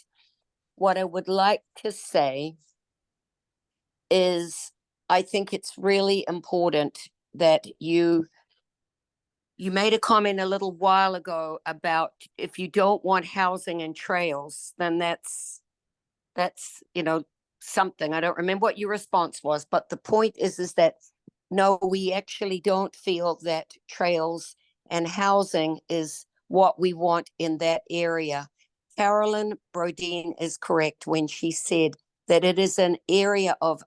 what I would like to say is I think it's really important that you made a comment a little while ago about if you don't want housing and trails, then that's something. I don't remember what your response was, but the point is that no, we actually don't feel that trails and housing is what we want in that area. Carolyn Brodeen is correct when she said that it is an area of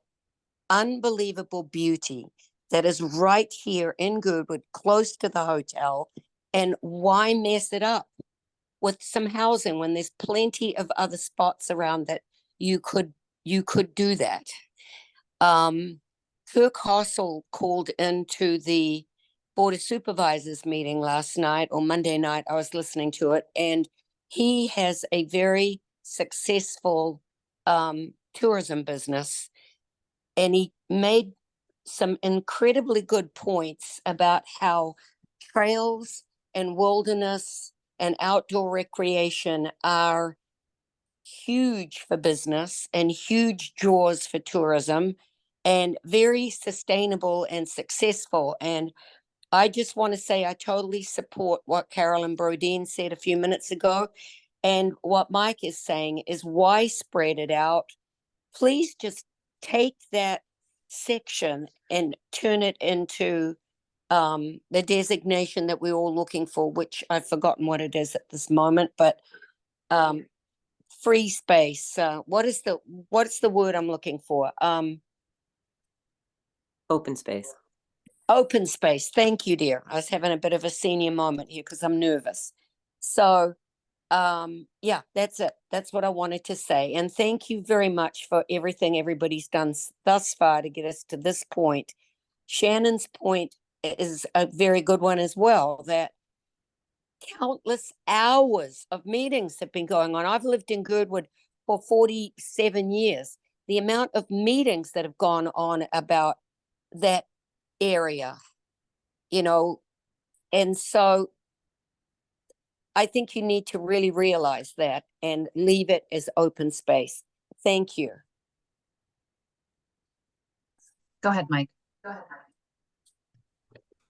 unbelievable beauty that is right here in Girdwood, close to the hotel. And why mess it up with some housing when there's plenty of other spots around that you could do that? Kirk Hossel called into the Board of Supervisors meeting last night or Monday night. I was listening to it, and he has a very successful tourism business, and he made some incredibly good points about how trails and wilderness and outdoor recreation are huge for business and huge draws for tourism and very sustainable and successful. And I just want to say I totally support what Carolyn Brodeen said a few minutes ago. And what Mike is saying is, why spread it out? Please just take that section and turn it into the designation that we're all looking for, which I've forgotten what it is at this moment, but free space. What's the word I'm looking for? Open space. Open space. Thank you, dear. I was having a bit of a senior moment here because I'm nervous. So Yeah, that's it. That's what I wanted to say. And thank you very much for everything everybody's done thus far to get us to this point. Shannon's point is a very good one as well, that countless hours of meetings have been going on. I've lived in Girdwood for 47 years. The amount of meetings that have gone on about that area, and so I think you need to really realize that and leave it as open space. Thank you. Go ahead, Mike.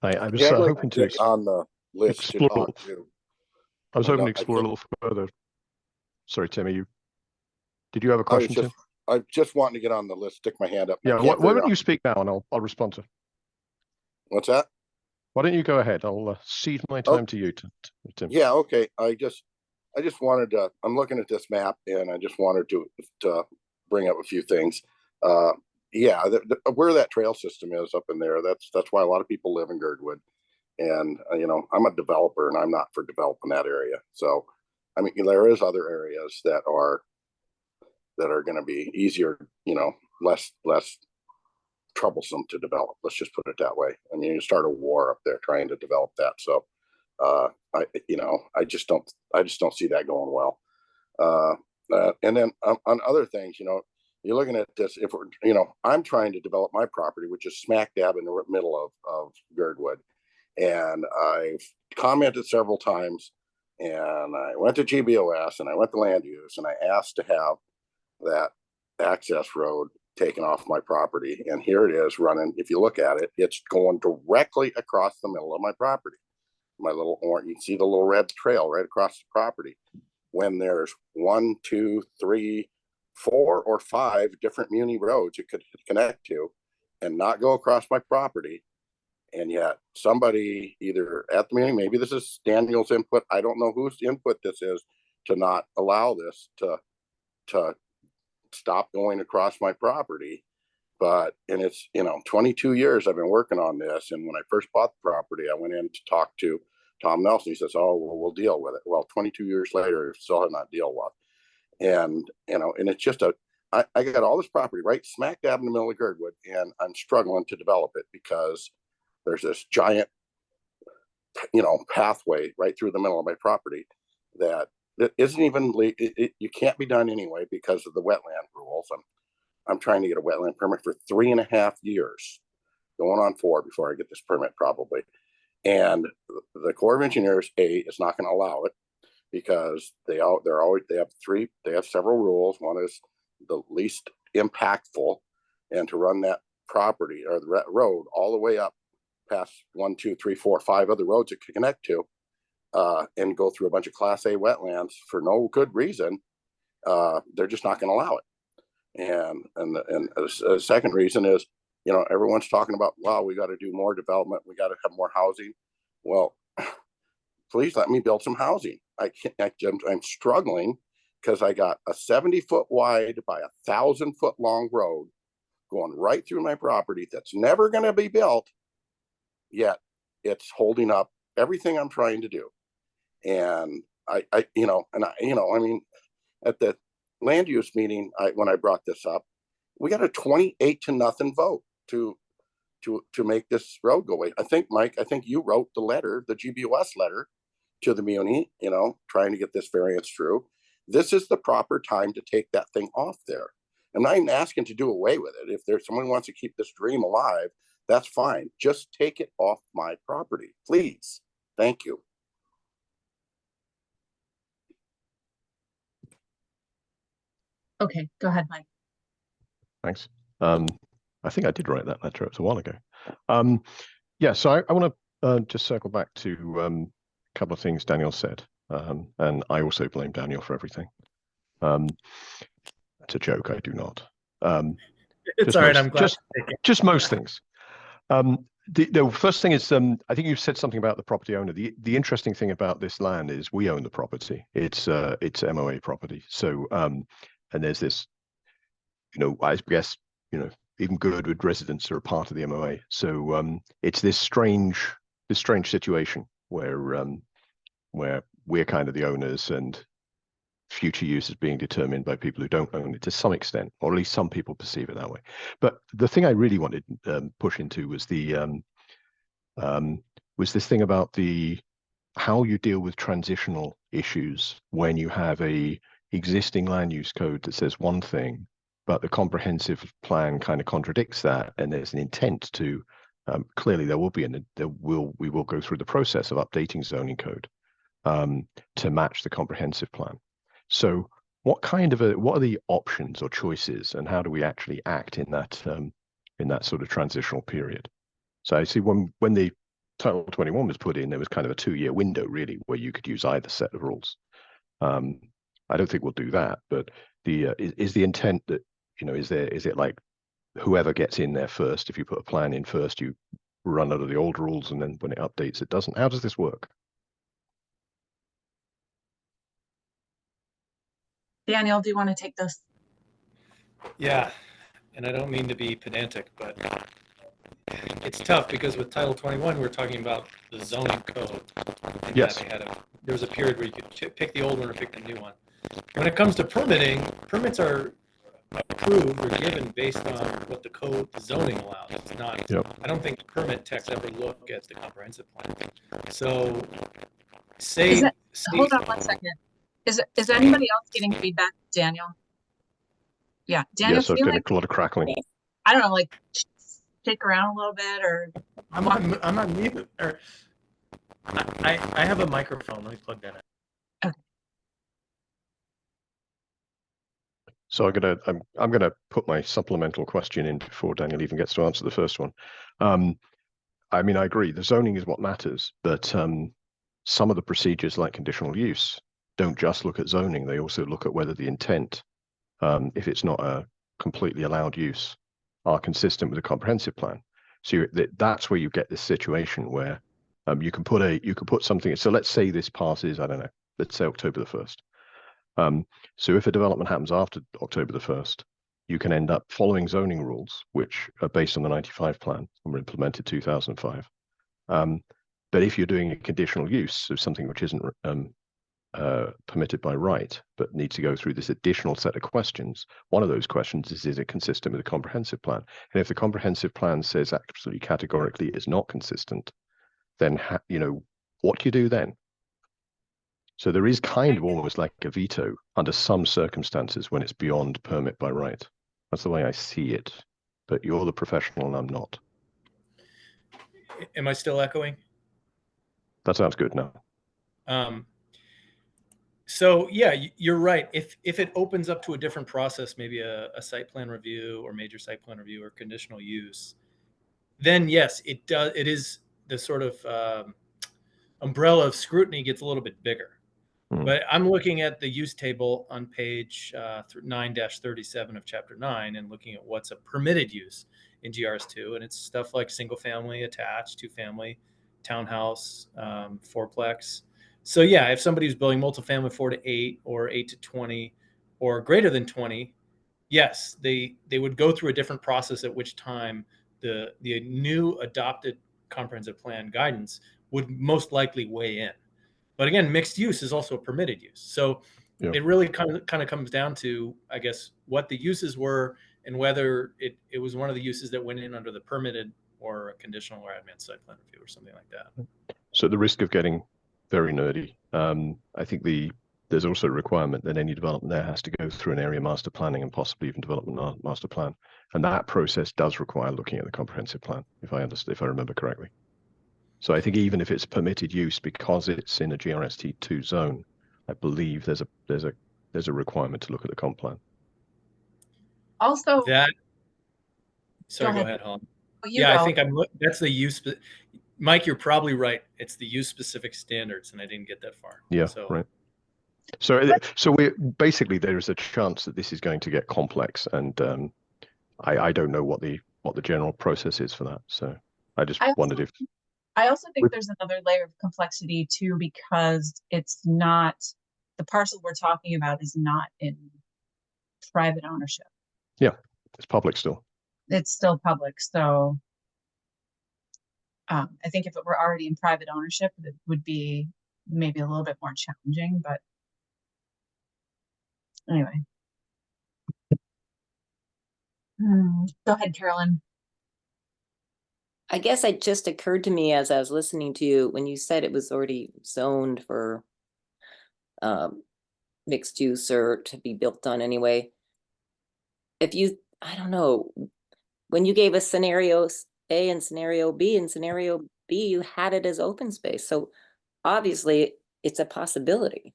I was Yeah, I'd like hoping to get on the list to explore. talk to. I was And, hoping to I explore a think- little further. Sorry, Timmy, did you have a I was question, Tim? I just wanting to get on the list, stick my hand up. I Yeah, can't why figure don't out- you speak now and I'll respond to. What's that? Why don't you go ahead? I'll cede my Oh. time to you, Tim. Yeah, okay. I just wanted to, I'm looking at this map and I just wanted to bring up a few things. Yeah, where that trail system is up in there, that's why a lot of people live in Girdwood. And, I'm a developer and I'm not for developing that area. So, I mean, there is other areas that are going to be easier, less troublesome to develop. Let's just put it that way. I mean, you start a war up there trying to develop that. So, I just don't see that going well. And then on other things, you're looking at this, if we're, I'm trying to develop my property, which is smack dab in the middle of Girdwood. And I've commented several times and I went to GBOS and I went to land use and I asked to have that access road taken off my property. And here it is running. If you look at it, it's going directly across the middle of my property. My little orange, you can see the little red trail right across the property. When there's 1, 2, 3, 4, or 5 different muni roads it could connect to and not go across my property. And yet somebody either at the meeting, maybe this is Daniel's input, I don't know whose input this is, to not allow this to stop going across my property. But, and it's, 22 years I've been working on this. And when I first bought the property, I went in to talk to Tom Nelson. He says, oh, well, we'll deal with it. Well, 22 years later, still have not dealt with. And, and it's just I got all this property right smack dab in the middle of Girdwood, and I'm struggling to develop it because there's this giant, pathway right through the middle of my property that isn't even, you can't be done anyway because of the wetland rules. I'm trying to get a wetland permit for 3.5 years, going on 4 before I get this permit probably. And the Corps of Engineers, is not going to allow it because they have several rules. One is the least impactful, and to run that property or the road all the way up past 1, 2, 3, 4, 5 other roads it could connect to, and go through a bunch of Class A wetlands for no good reason, they're just not going to allow it. And the second reason is, everyone's talking about, wow, we got to do more development. We got to have more housing. Well, please let me build some housing. I'm struggling because I got a 70-foot wide by 1,000-foot long road going right through my property that's never going to be built, yet it's holding up everything I'm trying to do. And I mean, at the land use meeting, when I brought this up, we got a 28-0 vote to make this road go away. I think, Mike, you wrote the letter, the GBOS letter to the Muni, trying to get this variance through. This is the proper time to take that thing off there. I'm not even asking to do away with it. If there's someone who wants to keep this dream alive, that's fine. Just take it off my property, please. Thank you. Okay, go ahead, Mike. Thanks. I think I did write that letter. It was a while ago. Yeah, so I want to just circle back to a couple of things Daniel said. And I also blame Daniel for everything. It's a joke, I do not. It's all right, I'm glad. Just most things. The first thing is, I think you've said something about the property owner. The interesting thing about this land is we own the property. It's MOA property. So, and there's this, I guess, even Girdwood residents are a part of the MOA. So it's this strange situation where we're kind of the owners and future use is being determined by people who don't own it to some extent, or at least some people perceive it that way. But the thing I really wanted push into was was this thing about how you deal with transitional issues when you have a existing land use code that says one thing, but the comprehensive plan kind of contradicts that, and there's an intent to clearly we will go through the process of updating zoning code to match the comprehensive plan. So what are the options or choices, and how do we actually act in that sort of transitional period? So I see when the Title 21 was put in, there was kind of a 2-year window really where you could use either set of rules. I don't think we'll do that, but is the intent that, is it like whoever gets in there first, if you put a plan in first, you run out of the old rules, and then when it updates, it doesn't? How does this work? Daniel, do you want to take this? Yeah, and I don't mean to be pedantic, but it's tough because with Title 21, we're talking about the zoning code. And Yes. There was a period where you could pick the old one or pick the new one. When it comes to permitting, permits are approved or given based on what the zoning allows. It's not. Yep. I don't think permit techs ever look at the comprehensive plan. So, hold on 1 second. Is anybody else getting feedback, Daniel? Yeah, Daniel. Yes, I was getting a lot of crackling. I don't know, like shake around a little bit, or I'm on mute. Or I have a microphone. Let me plug that in. Okay. So I'm gonna put my supplemental question in before Daniel even gets to answer the first one. I mean, I agree, the zoning is what matters, but some of the procedures like conditional use don't just look at zoning, they also look at whether the intent, if it's not a completely allowed use, are consistent with the comprehensive plan. So that's where you get this situation where you can put something. So let's say this passes, I don't know, let's say October the 1st. So if a development happens after October the 1st, you can end up following zoning rules, which are based on the 95 plan and were implemented 2005. But if you're doing a conditional use of something which isn't permitted by right, but needs to go through this additional set of questions, one of those questions is it consistent with the comprehensive plan? And if the comprehensive plan says absolutely categorically it's not consistent, then what do you do then? So there is kind of almost like a veto under some circumstances when it's beyond permit by right. That's the way I see it. But you're the professional and I'm not. Am I still echoing? That sounds good now. So yeah, you're right. If it opens up to a different process, maybe a site plan review or major site plan review or conditional use, then yes, it does. It is the sort of umbrella of scrutiny gets a little bit bigger. But I'm looking at the use table on page 9-37 of Chapter 9 and looking at what's a permitted use in GRS2, and it's stuff like single family attached, 2-family, townhouse, fourplex. So yeah, if somebody's building multifamily 4 to 8 or 8 to 20 or greater than 20, yes, they would go through a different process at which time the new adopted comprehensive plan guidance would most likely weigh in. But again, mixed use is also a permitted use. So it really kind of comes down to, I guess, what the uses were and whether it was one of the uses that went in under the permitted or a conditional or advanced site plan review or something like that. So at the risk of getting very nerdy, I think there's also a requirement that any development there has to go through an area master planning and possibly even development master plan. And that process does require looking at the comprehensive plan, if I remember correctly. So I think even if it's permitted use because it's in a GRST2 zone, I believe there's a requirement to look at the comp plan. Also, sorry, go ahead, Holly. I think that's the use. Mike, you're probably right. It's the use specific standards, and I didn't get that far. Yeah, right. So we basically there is a chance that this is going to get complex, and I don't know what the general process is for that. So I just wondered if. I also think there's another layer of complexity too, because it's not, the parcel we're talking about is not in private ownership. Yeah, it's public still. It's still public. So I think if it were already in private ownership, it would be maybe a little bit more challenging, but Anyway. Go ahead, Carolyn. I guess it just occurred to me as I was listening to you, when you said it was already zoned for mixed use or to be built on anyway. If you, I don't know, when you gave us scenarios A and scenario B, you had it as open space. So obviously it's a possibility,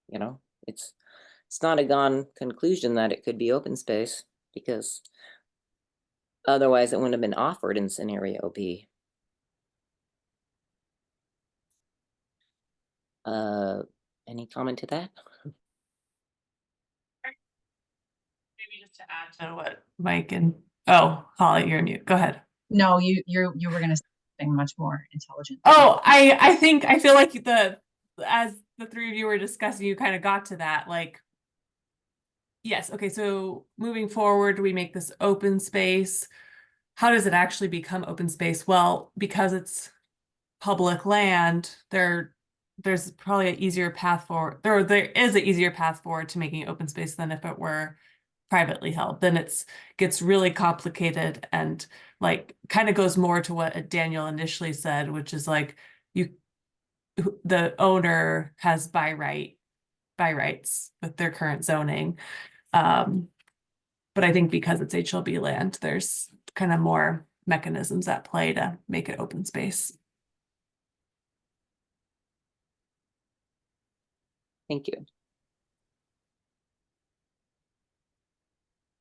you know, it's not a gone conclusion that it could be open space, because otherwise it wouldn't have been offered in scenario B. Any comment to that? Maybe just to add to what Mike and, oh, Holly, you're mute. Go ahead. No, you were gonna say something much more intelligent. Oh, I feel like as the three of you were discussing, you kind of got to that, like, yes, okay, so moving forward, we make this open space. How does it actually become open space? Well, because it's public land, there's probably an easier path forward. There is an easier path forward to making it open space than if it were privately held. Then gets really complicated, and like kind of goes more to what Daniel initially said, which is like the owner has by rights with their current zoning. But I think because it's HLB land, there's kind of more mechanisms at play to make it open space. Thank you.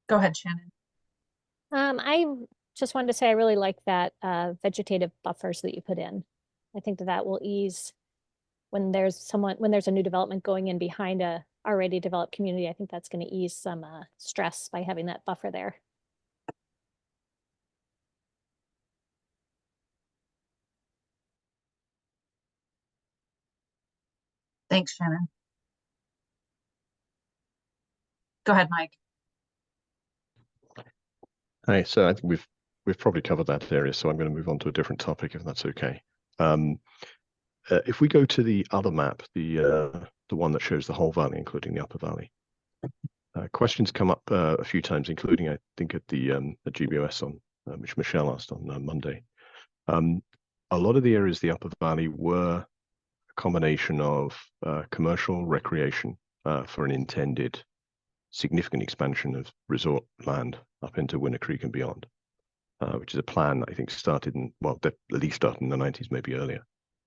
Go ahead, Shannon. I just wanted to say I really like that vegetative buffers that you put in. I think that will ease when there's a new development going in behind a already developed community. I think that's going to ease some stress by having that buffer there. Thanks, Shannon. Go ahead, Mike. Hi, so I think we've probably covered that area, so I'm going to move on to a different topic if that's okay. If we go to the other map, the one that shows the whole valley, including the upper valley, questions come up a few times, including I think at the GBOS on which Michelle asked on Monday. A lot of the areas of the upper valley were a combination of commercial recreation for an intended significant expansion of resort land up into Winter Creek and beyond, which is a plan that I think started at least started in the 90s, maybe earlier,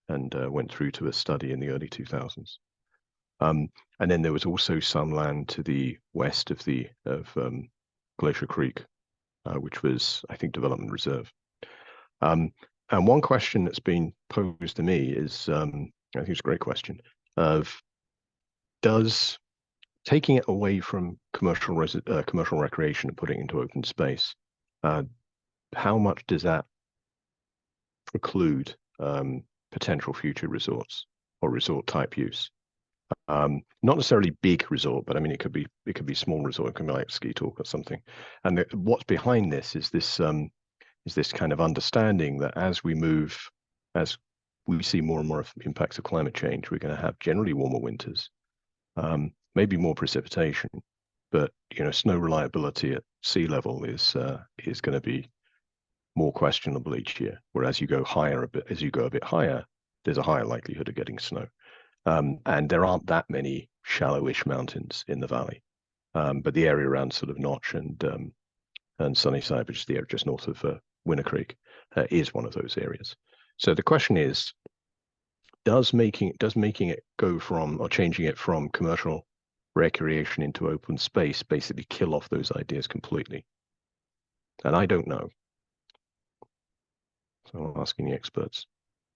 and went through to a study in the early 2000s. And then there was also some land to the west of Glacier Creek, which was, I think, development reserve. And one question that's been posed to me is, I think it's a great question, of does taking it away from commercial recreation and putting it into open space, how much does that preclude potential future resorts or resort type use? Not necessarily big resort, but I mean it could be small resort. It can be like Ski Talk or something. And what's behind this is this kind of understanding that as we see more and more impacts of climate change, we're going to have generally warmer winters. Maybe more precipitation, but snow reliability at sea level is going to be more questionable each year. Whereas you go a bit higher, there's a higher likelihood of getting snow. And there aren't that many shallowish mountains in the valley, but the area around sort of Notch and Sunnyside, which is the area just north of Winter Creek, is one of those areas. So the question is, does making it go from, or changing it from commercial recreation into open space basically kill off those ideas completely? And I don't know. So I'm asking the experts.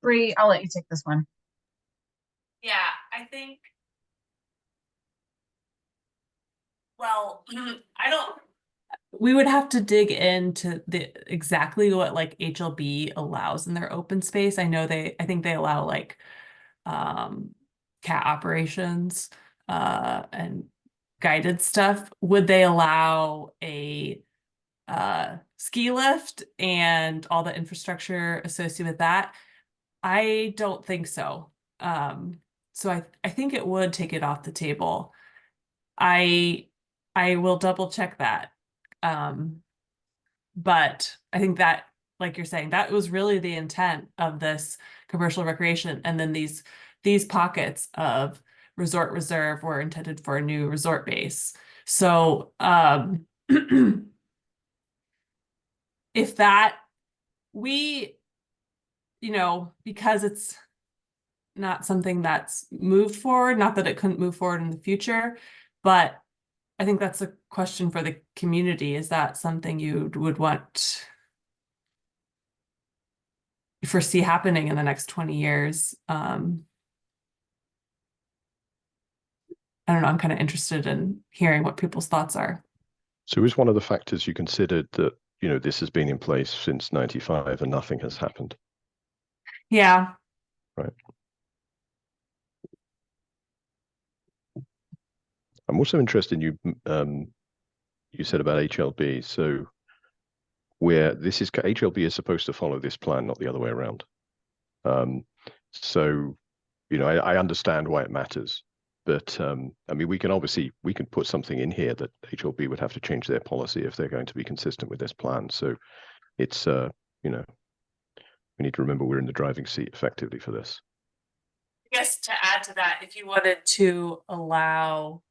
Bree, I'll let you take this one. Yeah, I think, well, we would have to dig into exactly what like HLB allows in their open space. I think they allow like cat operations and guided stuff. Would they allow a ski lift and all the infrastructure associated with that? I don't think so. So I think it would take it off the table. I will double check that. But I think that, like you're saying, that was really the intent of this commercial recreation. And then these pockets of resort reserve were intended for a new resort base. So if that because it's not something that's moved forward, not that it couldn't move forward in the future, but I think that's a question for the community. Is that something you would want foresee happening in the next 20 years? I don't know. I'm kind of interested in hearing what people's thoughts are. So is one of the factors you considered that, this has been in place since 95 and nothing has happened? Yeah. Right. I'm also interested in you said about HLB. So HLB is supposed to follow this plan, not the other way around. So, I understand why it matters, but I mean, we can put something in here that HLB would have to change their policy if they're going to be consistent with this plan. So it's, we need to remember we're in the driving seat effectively for this. I guess to add to that, if you wanted to allow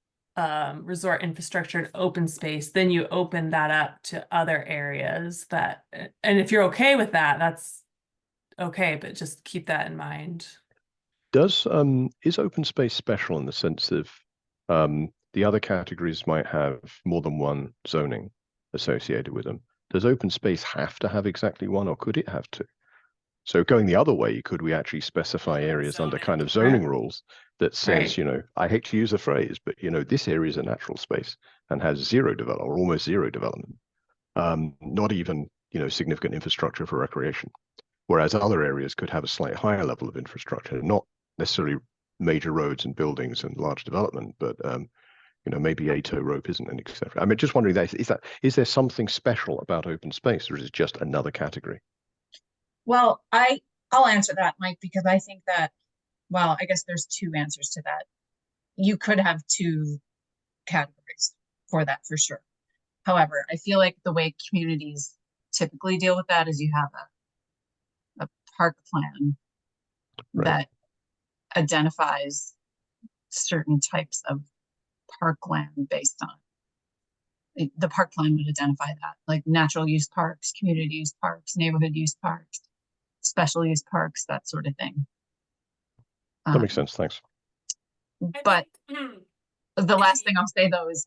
resort infrastructure and open space, then you open that up to other areas and if you're okay with that, that's okay, but just keep that in mind. Is open space special in the sense of the other categories might have more than one zoning associated with them? Does open space have to have exactly one, or could it have two? So going the other way, could we actually specify areas under kind of zoning rules that says, I hate to use the phrase, but this area is a natural space and has zero development or almost zero development, not even significant infrastructure for recreation, whereas other areas could have a slightly higher level of infrastructure, not necessarily major roads and buildings and large development, but maybe a tow rope isn't, and etc. I mean, just wondering is there something special about open space, or is it just another category? Well, I'll answer that, Mike, because I think that, well, I guess there's two answers to that. You could have two categories for that for sure. However, I feel like the way communities typically deal with that is you have a park plan that identifies certain types of parkland based on the park plan would identify that, like natural use parks, community use parks, neighborhood use parks, special use parks, that sort of thing. That makes sense. Thanks. But the last thing I'll say though is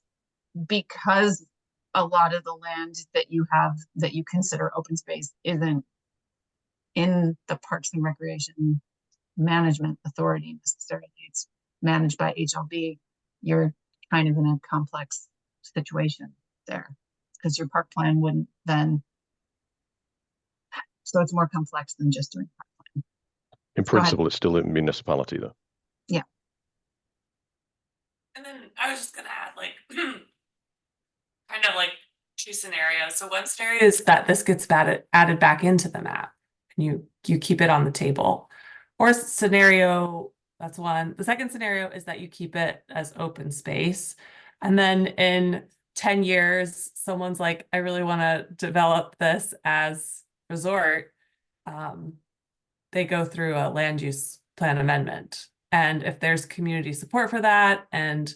because a lot of the land that you have that you consider open space isn't in the Parks and Recreation Management Authority necessarily, it's managed by HLB, you're kind of in a complex situation there because your park plan wouldn't then, so it's more complex than just doing park plan. In principle, it's still a municipality though. Yeah. And then I was just gonna add kind of like two scenarios. So one scenario is that this gets added back into the map and you keep it on the table. Or scenario, that's one. The second scenario is that you keep it as open space. And then in 10 years, someone's like, I really want to develop this as resort. They go through a land use plan amendment. And if there's community support for that, and,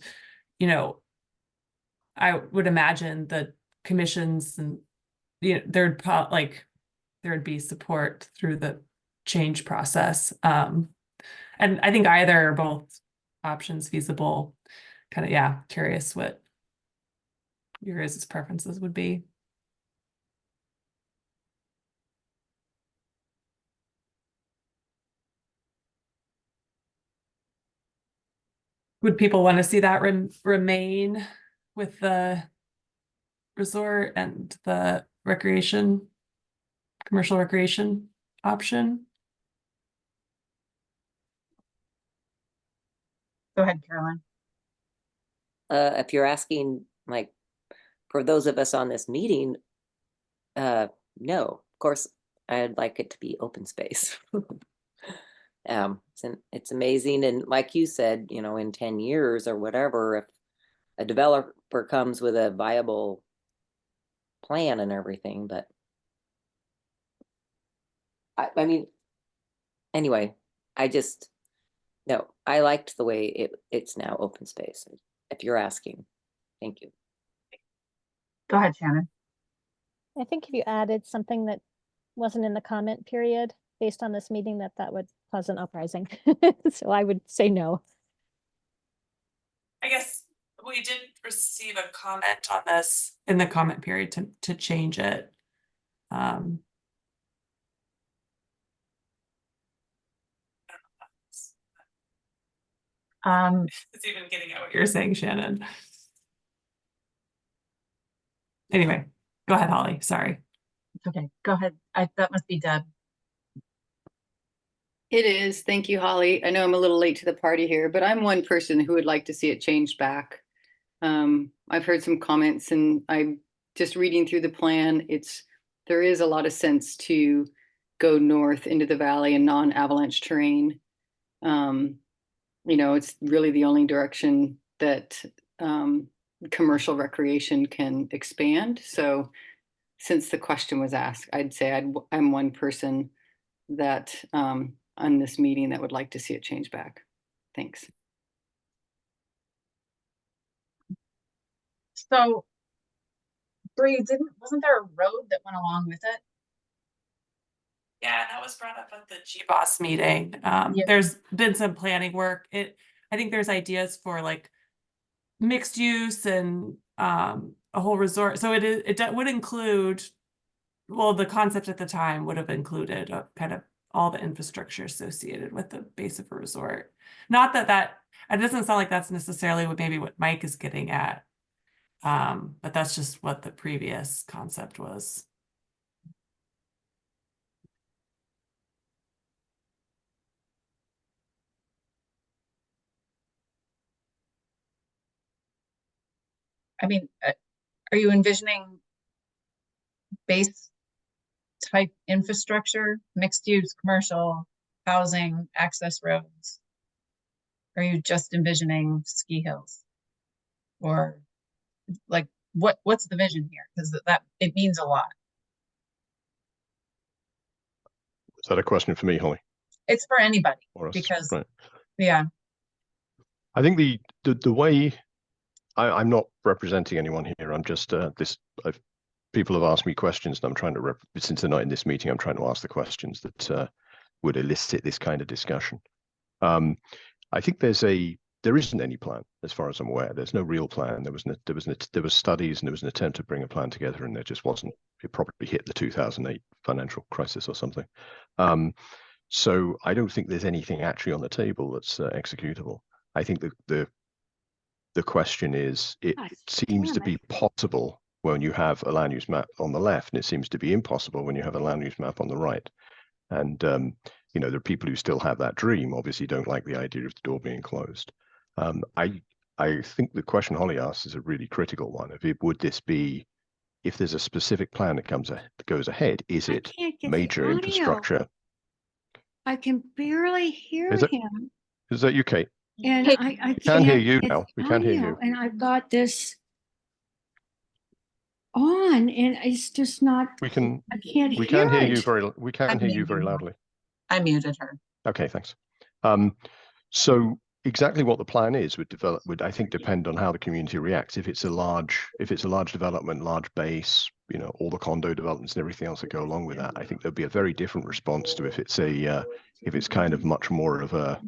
I would imagine the commissions and, there'd be support through the change process. And I think either or both options feasible. Kind of, yeah, curious what your guys' preferences would be. Would people want to see that remain with the resort and the commercial recreation option? Go ahead, Caroline. If you're asking, like, for those of us on this meeting, no, of course, I'd like it to be open space. It's amazing. And like you said, in 10 years or whatever, if a developer comes with a viable plan and everything, but I mean, anyway, no, I liked the way it's now open space, if you're asking. Thank you. Go ahead, Shannon. I think if you added something that wasn't in the comment period based on this meeting, that would cause an uprising. So I would say no. I guess we did receive a comment on this in the comment period to change it. It's even getting at what you're saying, Shannon. Anyway, go ahead, Holly. Sorry. It's okay. Go ahead. That must be Deb. It is. Thank you, Holly. I know I'm a little late to the party here, but I'm one person who would like to see it changed back. I've heard some comments, and I'm just reading through the plan. There is a lot of sense to go north into the valley and non-avalanche terrain. It's really the only direction that commercial recreation can expand. So since the question was asked, I'd say I'm one person that on this meeting that would like to see it change back. Thanks. So, Bree, wasn't there a road that went along with it? Yeah, that was brought up at the GBOS meeting. There's been some planning work. I think there's ideas for like mixed use and a whole resort. So it would include, well, the concept at the time would have included kind of all the infrastructure associated with the base of a resort. Not that it doesn't sound like that's necessarily what Mike is getting at. But that's just what the previous concept was. I mean, are you envisioning base type infrastructure, mixed use, commercial, housing, access roads? Are you just envisioning ski hills? Or like what's the vision here? Because that it means a lot. Is that a question for me, Holly? It's for anybody, Or because right. Yeah. I think the way I'm not representing anyone here. I'm just people have asked me questions, and I'm trying to since they're not in this meeting, I'm trying to ask the questions that would elicit this kind of discussion. I think there isn't any plan, as far as I'm aware. There's no real plan. There was studies, and there was an attempt to bring a plan together, and there just wasn't. It probably hit the 2008 financial crisis or something. So I don't think there's anything actually on the table that's executable. I think the question is, it seems to be possible when you have a land use map on the left, and it seems to be impossible when you have a land use map on the right. And there are people who still have that dream, obviously don't like the idea of the door being closed. I think the question Holly asks is a really critical one. Would this be, if there's a specific plan that goes ahead, is it major infrastructure? I can barely hear him. Is that you, Kate? And I can't hear you now. We can't hear you. And I've got this on, and it's just not. I can't hear you. We can't hear you very loudly. I muted her. Okay, thanks. So exactly what the plan is would I think depend on how the community reacts. If it's a large development, large base, all the condo developments and everything else that go along with that, I think there'll be a very different response to if it's kind of much more of a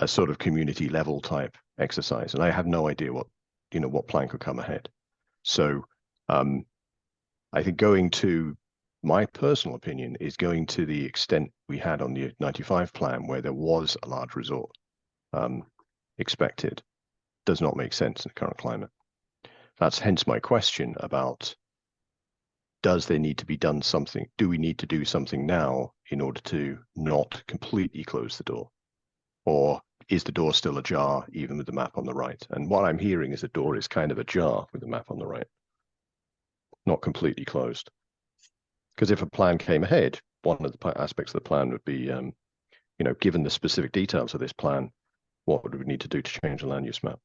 sort of community level type exercise. And I have no idea what plan could come ahead. So I think my personal opinion is going to the extent we had on the 95 plan, where there was a large resort expected, does not make sense in the current climate. That's hence my question about, does there need to be done something? Do we need to do something now in order to not completely close the door? Or is the door still ajar even with the map on the right? And what I'm hearing is the door is kind of ajar with the map on the right, not completely closed. Because if a plan came ahead, one of the aspects of the plan would be, given the specific details of this plan, what would we need to do to change the land use map?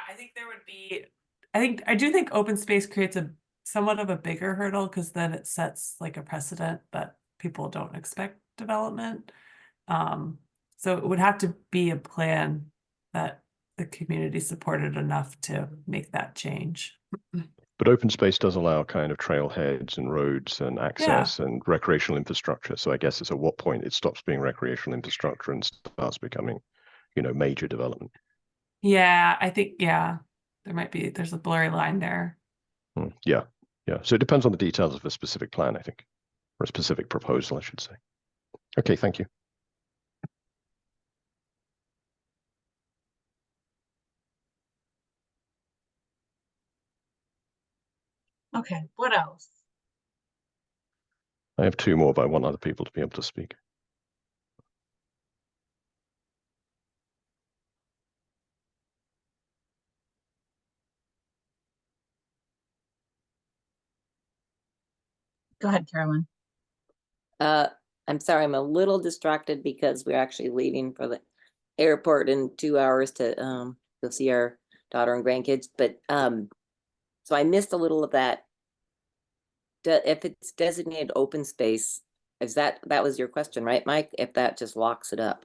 I think there would be, I do think open space creates a somewhat of a bigger hurdle because then it sets like a precedent that people don't expect development. So it would have to be a plan that the community supported enough to make that change. But open space does allow kind of trailheads and roads and access and recreational infrastructure. So I guess it's at what point it stops being recreational infrastructure and starts becoming, you know, major development. Yeah, I think, there's a blurry line there. Yeah. So it depends on the details of a specific plan, I think, or a specific proposal, I should say. Okay, thank you. Okay, what else? I have two more, but I want other people to be able to speak. Go ahead, Carolyn. I'm sorry, I'm a little distracted because we're actually leaving for the airport in 2 hours to go see our daughter and grandkids. But so I missed a little of that. If it's designated open space, is that was your question, right, Mike? If that just locks it up,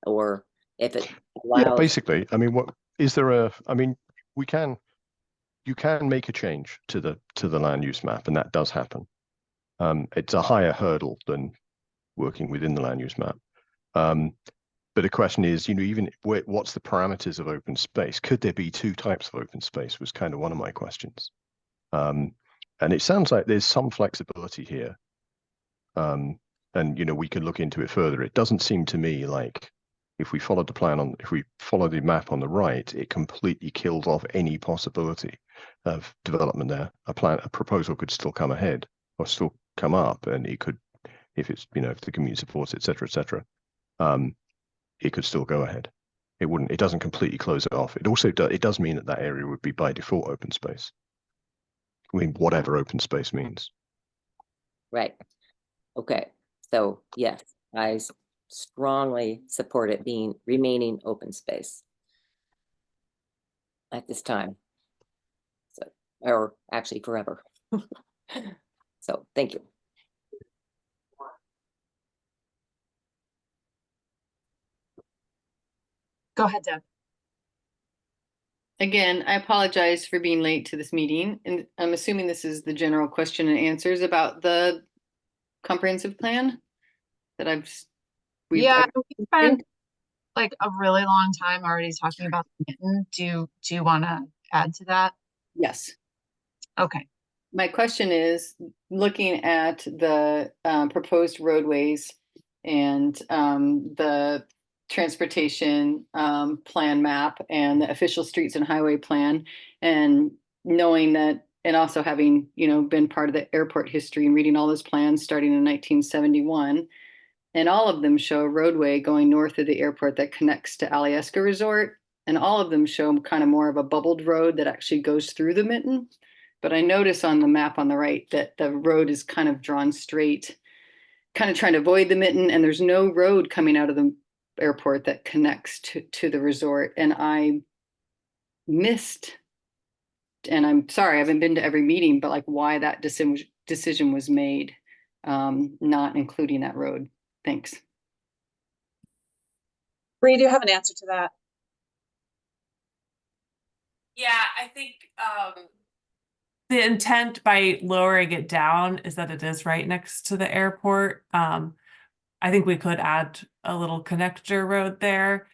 or if it allows... Yeah, basically, I mean, what is there I mean, you can make a change to the land use map, and that does happen. It's a higher hurdle than working within the land use map. But the question is, you know, even what's the parameters of open space? Could there be two types of open space was kind of one of my questions. And it sounds like there's some flexibility here. And, you know, we can look into it further. It doesn't seem to me like if we followed the plan if we follow the map on the right, it completely kills off any possibility of development there. A proposal could still come ahead or still come up, and it could, if it's, you know, if the community supports it, et cetera, it could still go ahead. It doesn't completely close it off. It also it does mean that area would be by default open space. I mean, whatever open space means. Right. Okay. So yes, I strongly support it remaining open space at this time. So, or actually forever. So thank you. Go ahead, Deb. Again, I apologize for being late to this meeting, and I'm assuming this is the general question and answers about the comprehensive plan that we spent like a really long time already talking about the mitten. Do you want to add to that? Yes. Okay. My question is, looking at the proposed roadways and the transportation plan map and the official streets and highway plan, and knowing that, and also having, you know, been part of the airport history and reading all those plans starting in 1971, and all of them show a roadway going north of the airport that connects to Alyeska Resort, and all of them show kind of more of a bubbled road that actually goes through the mitten. But I notice on the map on the right that the road is kind of drawn straight, kind of trying to avoid the mitten, and there's no road coming out of the airport that connects to the resort. And I missed, and I'm sorry, I haven't been to every meeting, but like why that decision was made, not including that road. Thanks. Bree, do you have an answer to that? Yeah, I think the intent by lowering it down is that it is right next to the airport. I think we could add a little connector road there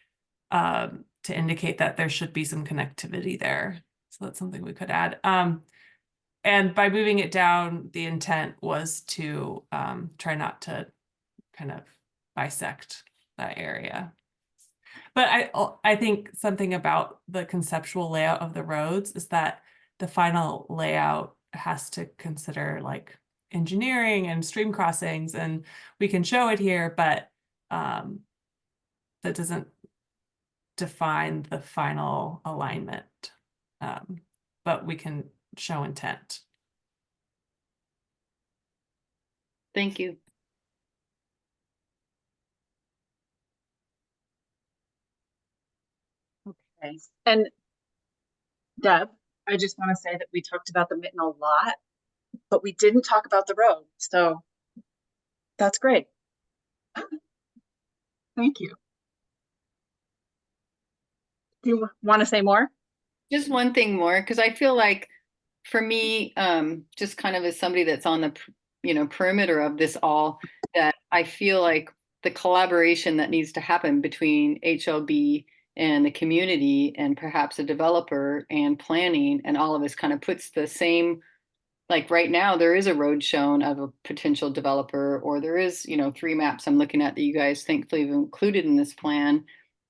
to indicate that there should be some connectivity there. So that's something we could add. And by moving it down, the intent was to try not to kind of bisect that area. But I think something about the conceptual layout of the roads is that the final layout has to consider like engineering and stream crossings, and we can show it here, but that doesn't define the final alignment. But we can show intent. Thank you. Okay. And Deb, I just want to say that we talked about the mitten a lot, but we didn't talk about the road. So that's great. Thank you. Do you want to say more? Just one thing more, because I feel like for me, just kind of as somebody that's on the, perimeter of this all, that I feel like the collaboration that needs to happen between HLB and the community and perhaps a developer and planning and all of us kind of puts the same, like right now there is a road shown of a potential developer, or there is, 3 maps I'm looking at that you guys thankfully have included in this plan,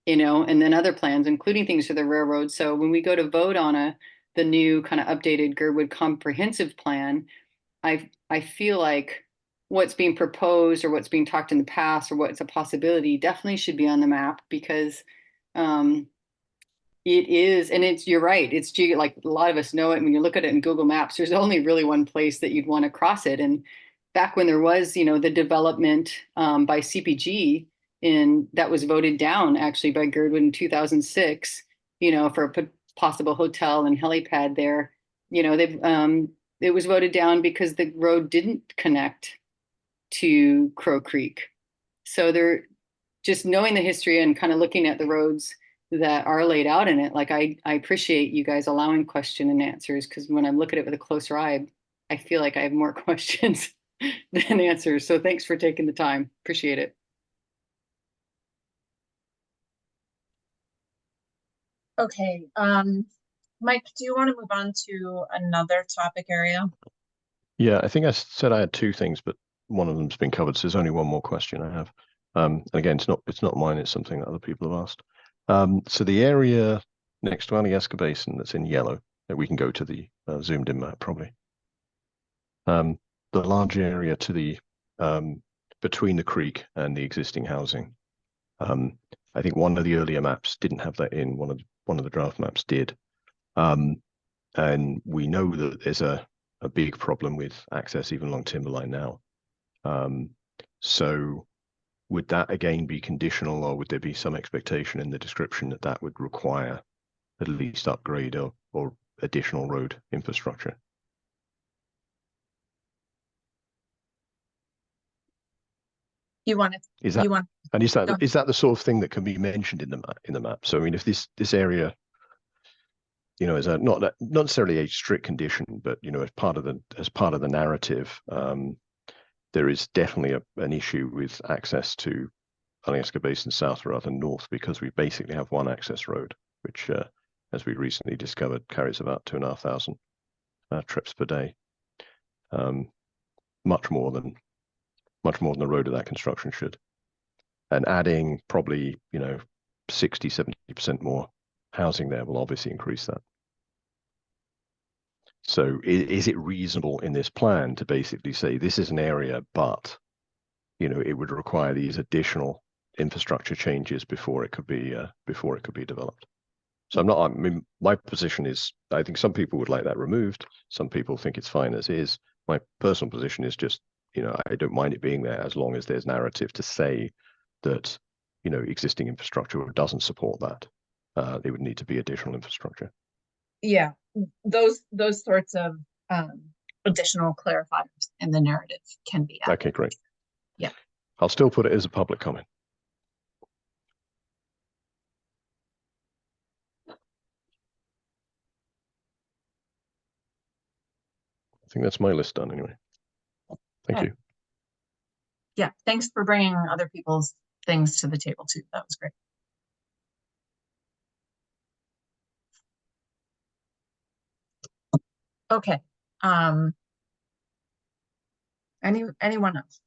and then other plans, including things for the railroad. So when we go to vote on the new kind of updated Girdwood comprehensive plan, I feel like what's being proposed or what's being talked in the past or what's a possibility definitely should be on the map, because it is, and you're right, it's like a lot of us know it. When you look at it in Google Maps, there's only really one place that you'd want to cross it. And back when there was, the development by CPG, and that was voted down actually by Girdwood in 2006, for a possible hotel and helipad there. It was voted down because the road didn't connect to Crow Creek. So they're just knowing the history and kind of looking at the roads that are laid out in it. Like I appreciate you guys allowing question and answers, because when I'm looking at it with a closer eye, I feel like I have more questions than answers. So thanks for taking the time. Appreciate it. Okay. Mike, do you want to move on to another topic area? Yeah, I think I said I had 2 things, but one of them's been covered. So there's only one more question I have. And again, it's not mine. It's something that other people have asked. So the area next to Alyeska Basin that's in yellow, that we can go to the zoomed in map probably. The large area to the between the creek and the existing housing. I think one of the earlier maps didn't have that in. One of the draft maps did. And we know that there's a big problem with access even along Timberline now. So would that again be conditional, or would there be some expectation in the description that that would require at least upgrade or additional road infrastructure? You want to? Is that, you want? and is Go that the sort of thing that can be mentioned in the map? So I mean, if this area, is not necessarily a strict condition, but as part of the narrative, there is definitely an issue with access to Alyeska Basin South rather than north, because we basically have one access road, which, as we recently discovered, carries about 2,500 trips per day. Much more than the road of that construction should. And adding probably 60-70% more housing there will obviously increase that. So is it reasonable in this plan to basically say this is an area, but it would require these additional infrastructure changes before it could be developed? So I mean, my position is, I think some people would like that removed. Some people think it's fine as is. My personal position is just, I don't mind it being there as long as there's narrative to say that, existing infrastructure doesn't support that. There would need to be additional infrastructure. Yeah, those sorts of additional clarifiers in the narrative can be added. Okay, great. Yeah. I'll still put it as a public comment. I think that's my list done anyway. Thank you. Yeah, thanks for bringing other people's things to the table too. That was great. Okay. Anyone else?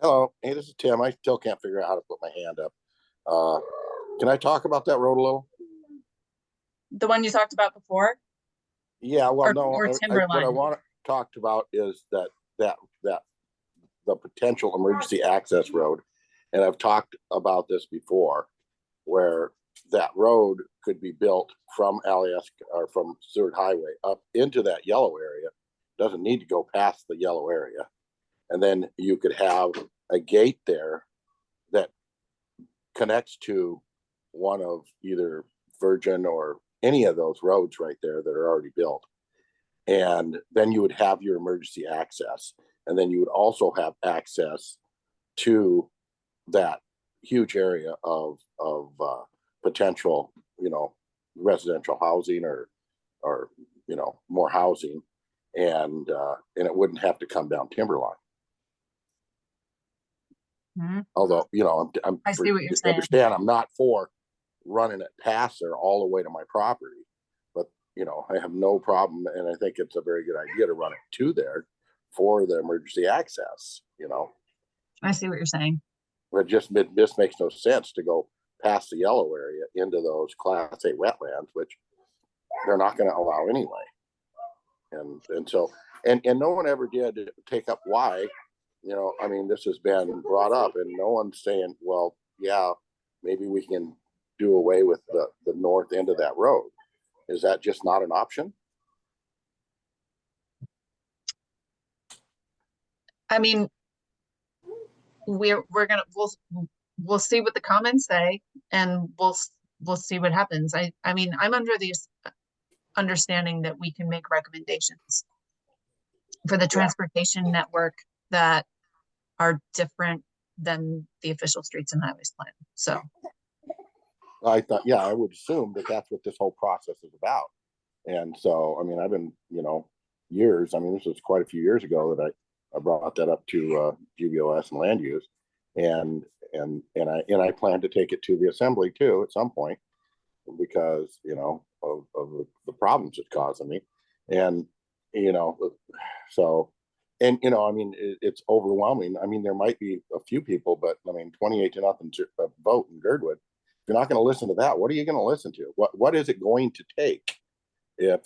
Hello, hey, this is Tim. I still can't figure out how to put my hand up. Can I talk about that road a little? The one you talked about before? Yeah, well, no. Or Timberline. What I want to talk about is that the potential emergency access road, and I've talked about this before, where that road could be built from Alyeska or from Seward Highway up into that yellow area. Doesn't need to go past the yellow area, And then you could have a gate there that connects to one of either Virgin or any of those roads right there that are already built. And then you would have your emergency access. And then you would also have access to that huge area of potential, residential housing or more housing, and it wouldn't have to come down Timberline. Although, I see what you're saying. Understand, I'm not for running it past there all the way to my property, but I have no problem, and I think it's a very good idea to run it to there for the emergency access. I see what you're saying. But this makes no sense to go past the yellow area into those Class A wetlands, which they're not going to allow anyway. And so no one ever did take up why. This has been brought up, and no one's saying, well, yeah, maybe we can do away with the north end of that road. Is that just not an option? We'll see what the comments say, and we'll see what happens. I'm under the understanding that we can make recommendations for the transportation network that are different than the official streets and highways plan. So I thought, I would assume that that's what this whole process is about. And so, I've been, years, this was quite a few years ago that I brought that up to GBOS and land use, and I plan to take it to the assembly too at some point, because of the problems it's causing me, and so, and it's overwhelming. There might be a few people, but 28-0 vote in Girdwood. If you're not going to listen to that, what are you going to listen to? What is it going to take if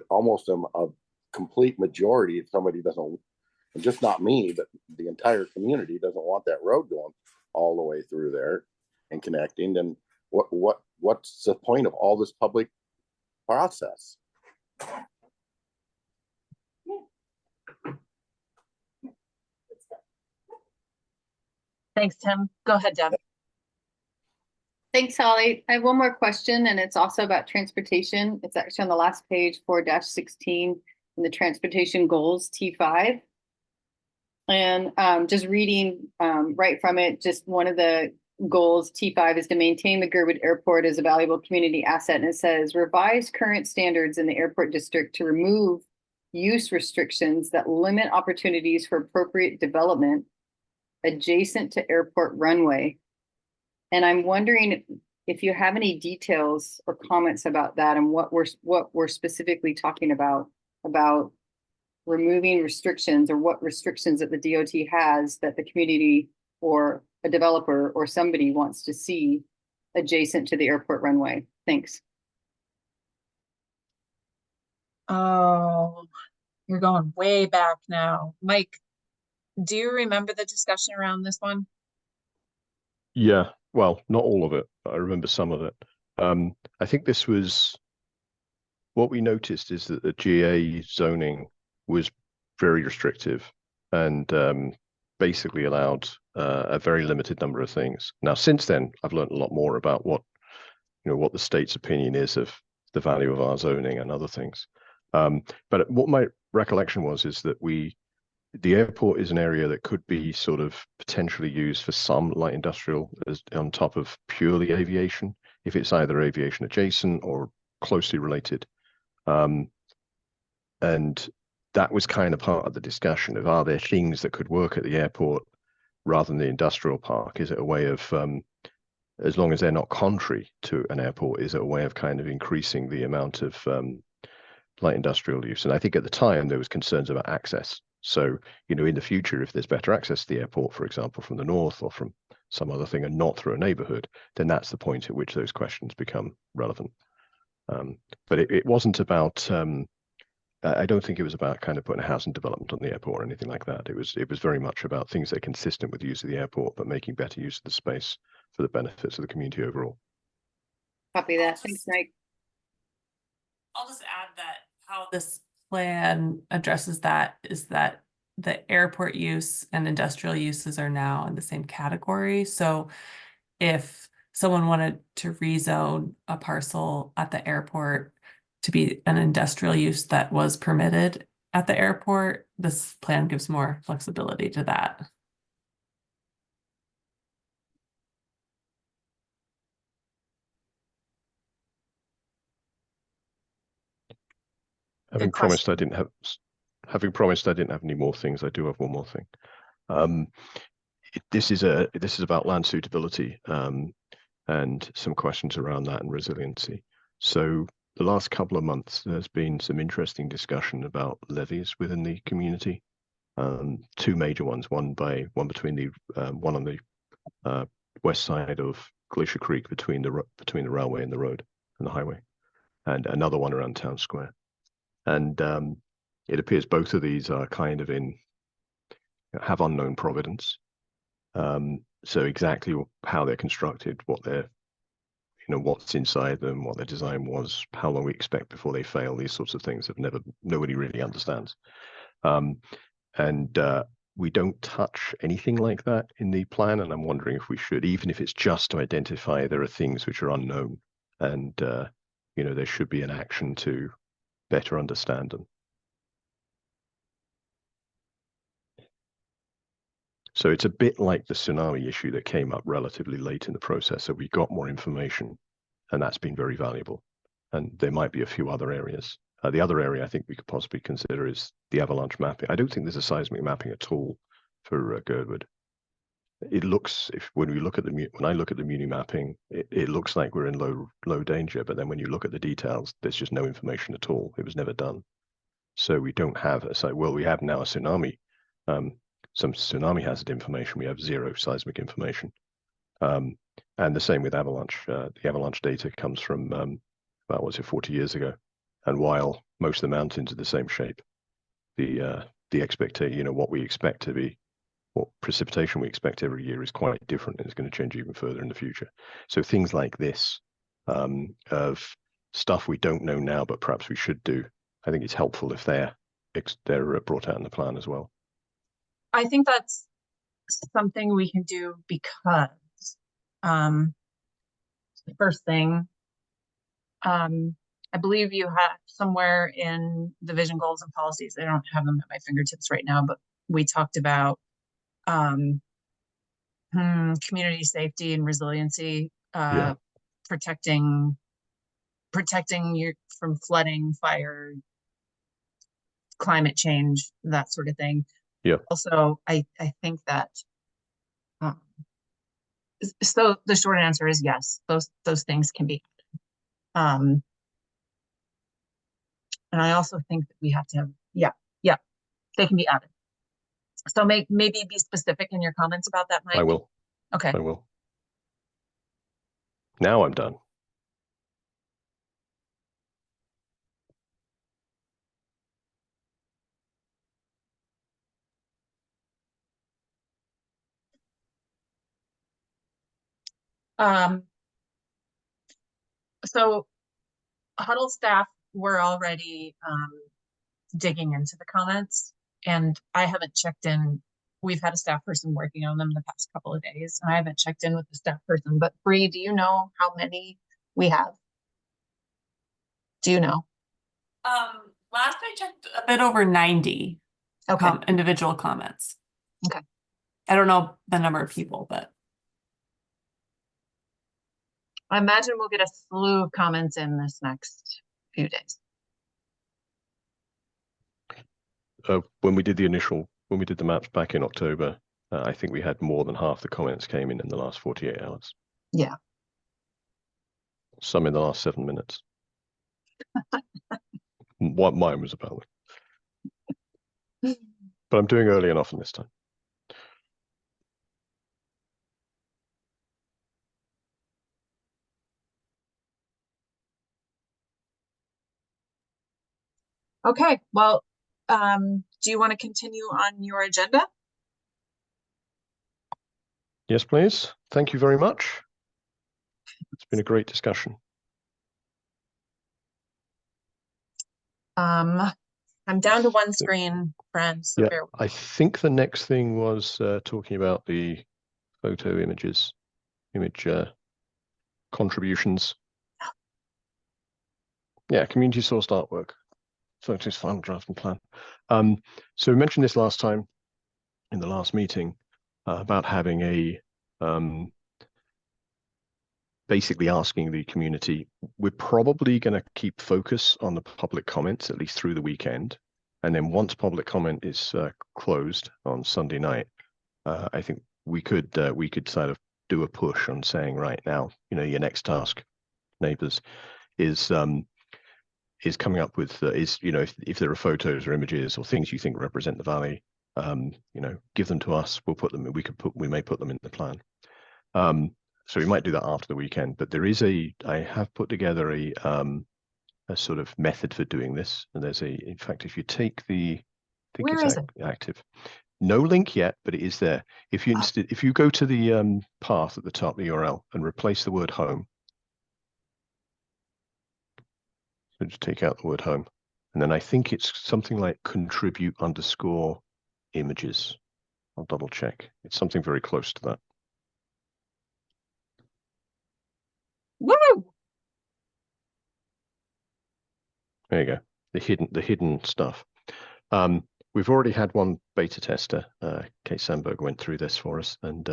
almost a complete majority, if somebody doesn't, and just not me, but the entire community doesn't want that road going all the way through there and connecting, then what's the point of all this public process? thanks, Tim. Go ahead, Deb. Thanks, Holly. I have one more question, and it's also about transportation. It's actually on the last page, 4-16, in the transportation goals, T5. And just reading right from it, just one of the goals, T5, is to maintain the Girdwood Airport as a valuable community asset. And it says, revise current standards in the airport district to remove use restrictions that limit opportunities for appropriate development adjacent to airport runway. And I'm wondering if you have any details or comments about that, and what we're specifically talking about removing restrictions, or what restrictions that the DOT has that the community or a developer or somebody wants to see adjacent to the airport runway. Thanks. Oh, you're going way back now. Mike, do you remember the discussion around this one? Yeah, well, not all of it, but I remember some of it. I think this was, what we noticed is that the GA zoning was very restrictive and basically allowed a very limited number of things. Now, since then, I've learned a lot more about what the state's opinion is of the value of our zoning and other things. But what my recollection is that the airport is an area that could be sort of potentially used for some light industrial as on top of purely aviation, if it's either aviation adjacent or closely related. And that was kind of part of the discussion of, are there things that could work at the airport rather than the industrial park? Is it a way of, as long as they're not contrary to an airport, is it a way of kind of increasing the amount of light industrial use? And I think at the time there was concerns about access. So, in the future, if there's better access to the airport, for example, from the north or from some other thing and not through a neighborhood, then that's the point at which those questions become relevant. But it wasn't about, I don't think it was about kind of putting a housing development on the airport or anything like that. It was very much about things that are consistent with the use of the airport, but making better use of the space for the benefits of the community overall. Copy that. Thanks, Mike. I'll just add that how this plan addresses that is that the airport use and industrial uses are now in the same category. So if someone wanted to rezone a parcel at the airport to be an industrial use that was permitted at the airport, this plan gives more flexibility to that. Having promised I didn't have any more things, I do have one more thing. This is about land suitability and some questions around that and resiliency. So the last couple of months, there's been some interesting discussion about levees within the community. Two major ones, one between the one on the west side of Glacier Creek between the railway and the road and the highway, and another one around Town Square. And it appears both of these are kind of have unknown providence. So exactly how they're constructed, what's inside them, what their design was, how long we expect before they fail, these sorts of things nobody really understands. We don't touch anything like that in the plan, and I'm wondering if we should, even if it's just to identify there are things which are unknown, and there should be an action to better understand them. So it's a bit like the tsunami issue that came up relatively late in the process. So we got more information, and that's been very valuable. And there might be a few other areas. The other area I think we could possibly consider is the avalanche mapping. I don't think there's a seismic mapping at all for Girdwood. It looks, when I look at the Muni mapping, it looks like we're in low danger. But then when you look at the details, there's just no information at all. It was never done. So we don't have we have now a tsunami. Some tsunami hazard information. We have zero seismic information. And the same with avalanche. The avalanche data comes from about 40 years ago. And while most of the mountains are the same shape, the expectation, what we expect to be, what precipitation we expect every year is quite different, and it's going to change even further in the future. So things like this, of stuff we don't know now, but perhaps we should do, I think it's helpful if they're brought out in the plan as well. I think that's something we can do because the first thing, I believe you have somewhere in the vision goals and policies, I don't have them at my fingertips right now, but we talked about community safety and resiliency, protecting you from flooding, fire, climate change, that sort of thing. Yeah. Also, I think that so the short answer is yes, those things can be added. And I also think that we have to have, they can be added. So maybe be specific in your comments about that, Mike. I will. Okay. I will. Now I'm done. So Huddle staff were already digging into the comments, and I haven't checked in. We've had a staff person working on them the past couple of days, and I haven't checked in with the staff person. But Bree, do you know how many we have? Do you know? Last I checked, a bit over 90 individual comments. Okay. I don't know the number of people, but I imagine we'll get a slew of comments in this next few days. When we did the maps back in October, I think we had more than half the comments came in the last 48 hours. Yeah. Some in the last 7 minutes. What mine was about. But I'm doing early enough in this time. Okay, well, do you want to continue on your agenda? Yes, please. Thank you very much. It's been a great discussion. I'm down to one screen, friends. So Yeah, bear I think the next thing was talking about the photo image contributions. Yeah, community sourced artwork. Photos, final draft and plan. So we mentioned this last time in the last meeting about having a basically asking the community. We're probably going to keep focus on the public comments at least through the weekend, and then once public comment is closed on Sunday night, I think we could sort of do a push on saying, right now, you know, your next task, neighbors, is coming up with you know, if there are photos or images or things you think represent the valley, you know, give them to us. We'll put them. We may put them in the plan. So we might do that after the weekend. But there is I have put together a sort of method for doing this. And there's in fact, if you take I think Where it's is it? active. No link yet, but it is there. If you go to the path at the top of the URL and replace the word home. So just take out the word home. And then I think it's something like contribute_images. I'll double check. It's something very close to that. Woo! There you go. The hidden stuff. We've already had one beta tester. Kate Sandberg went through this for us and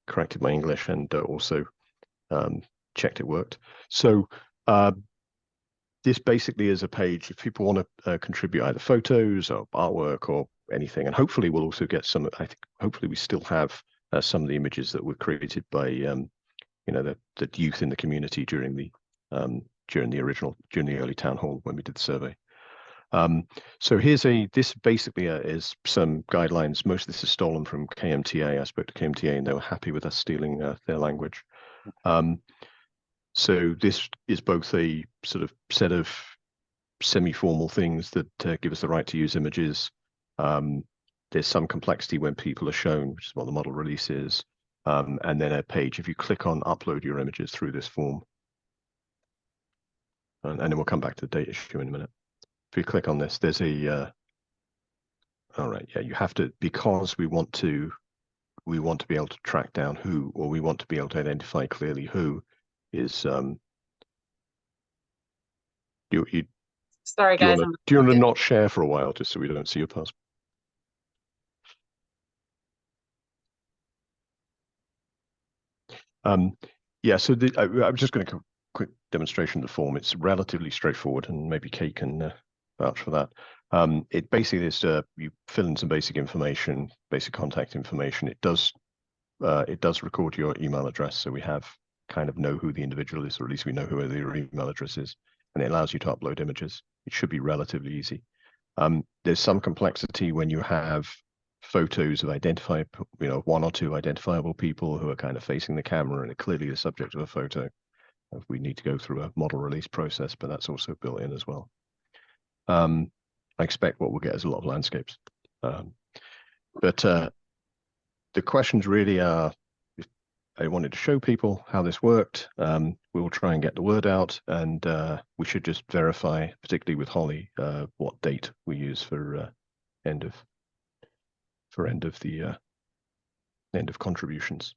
corrected my English and also checked it worked. So this basically is a page if people want to contribute either photos or artwork or anything, and hopefully we'll also get some. I think hopefully we still have some of the images that were created by you know, the youth in the community during the early town hall when we did the survey. So this basically is some guidelines. Most of this is stolen from KMTA. I spoke to KMTA and they were happy with us stealing their language. So this is both a sort of set of semi-formal things that give us the right to use images. There's some complexity when people are shown, which is what the model release is. And then a page, if you click on upload your images through this form, and then we'll come back to the data issue in a minute. If you click on this, there's all right, yeah, you have to, because we want to be able to track down who, or we want to be able to identify clearly who is, Sorry, do guys. you want to not share for a while just so we don't see your passport? Yeah, so I'm just going to quick demonstration of the form. It's relatively straightforward, and maybe Kate can vouch for that. It basically is you fill in some basic information, basic contact information. It does record your email address, so we kind of know who the individual is, or at least we know who their email address is, and it allows you to upload images. It should be relatively easy. There's some complexity when you have photos of identified, you know, one or two identifiable people who are kind of facing the camera and are clearly the subject of a photo. We need to go through a model release process, but that's also built in as well. I expect what we'll get is a lot of landscapes. But the questions really are, I wanted to show people how this worked. We will try and get the word out, and we should just verify, particularly with Holly, what date we use for end of contributions.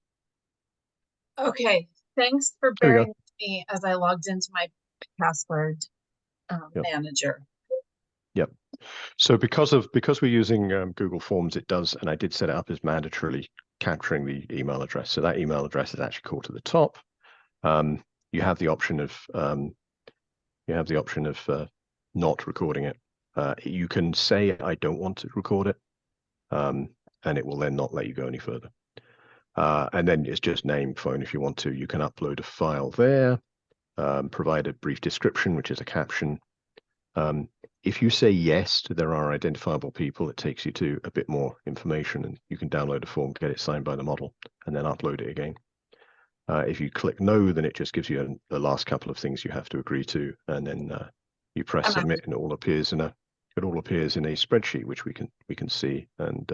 Okay, thanks for There we bearing go. with me as I logged into my password Yep. manager. Yep. So because we're using Google Forms, it does, and I did set it up as mandatorily capturing the email address. So that email address is actually called to the top. You have the option of not recording it. You can say I don't want to record it, and it will then not let you go any further. And then it's just name, phone if you want to. You can upload a file there, provide a brief description, which is a caption. If you say yes to there are identifiable people, it takes you to a bit more information, and you can download a form, get it signed by the model, and then upload it again. If you click no, then it just gives you the last couple of things you have to agree to, and then you press submit, and it all appears in a spreadsheet, which we can see and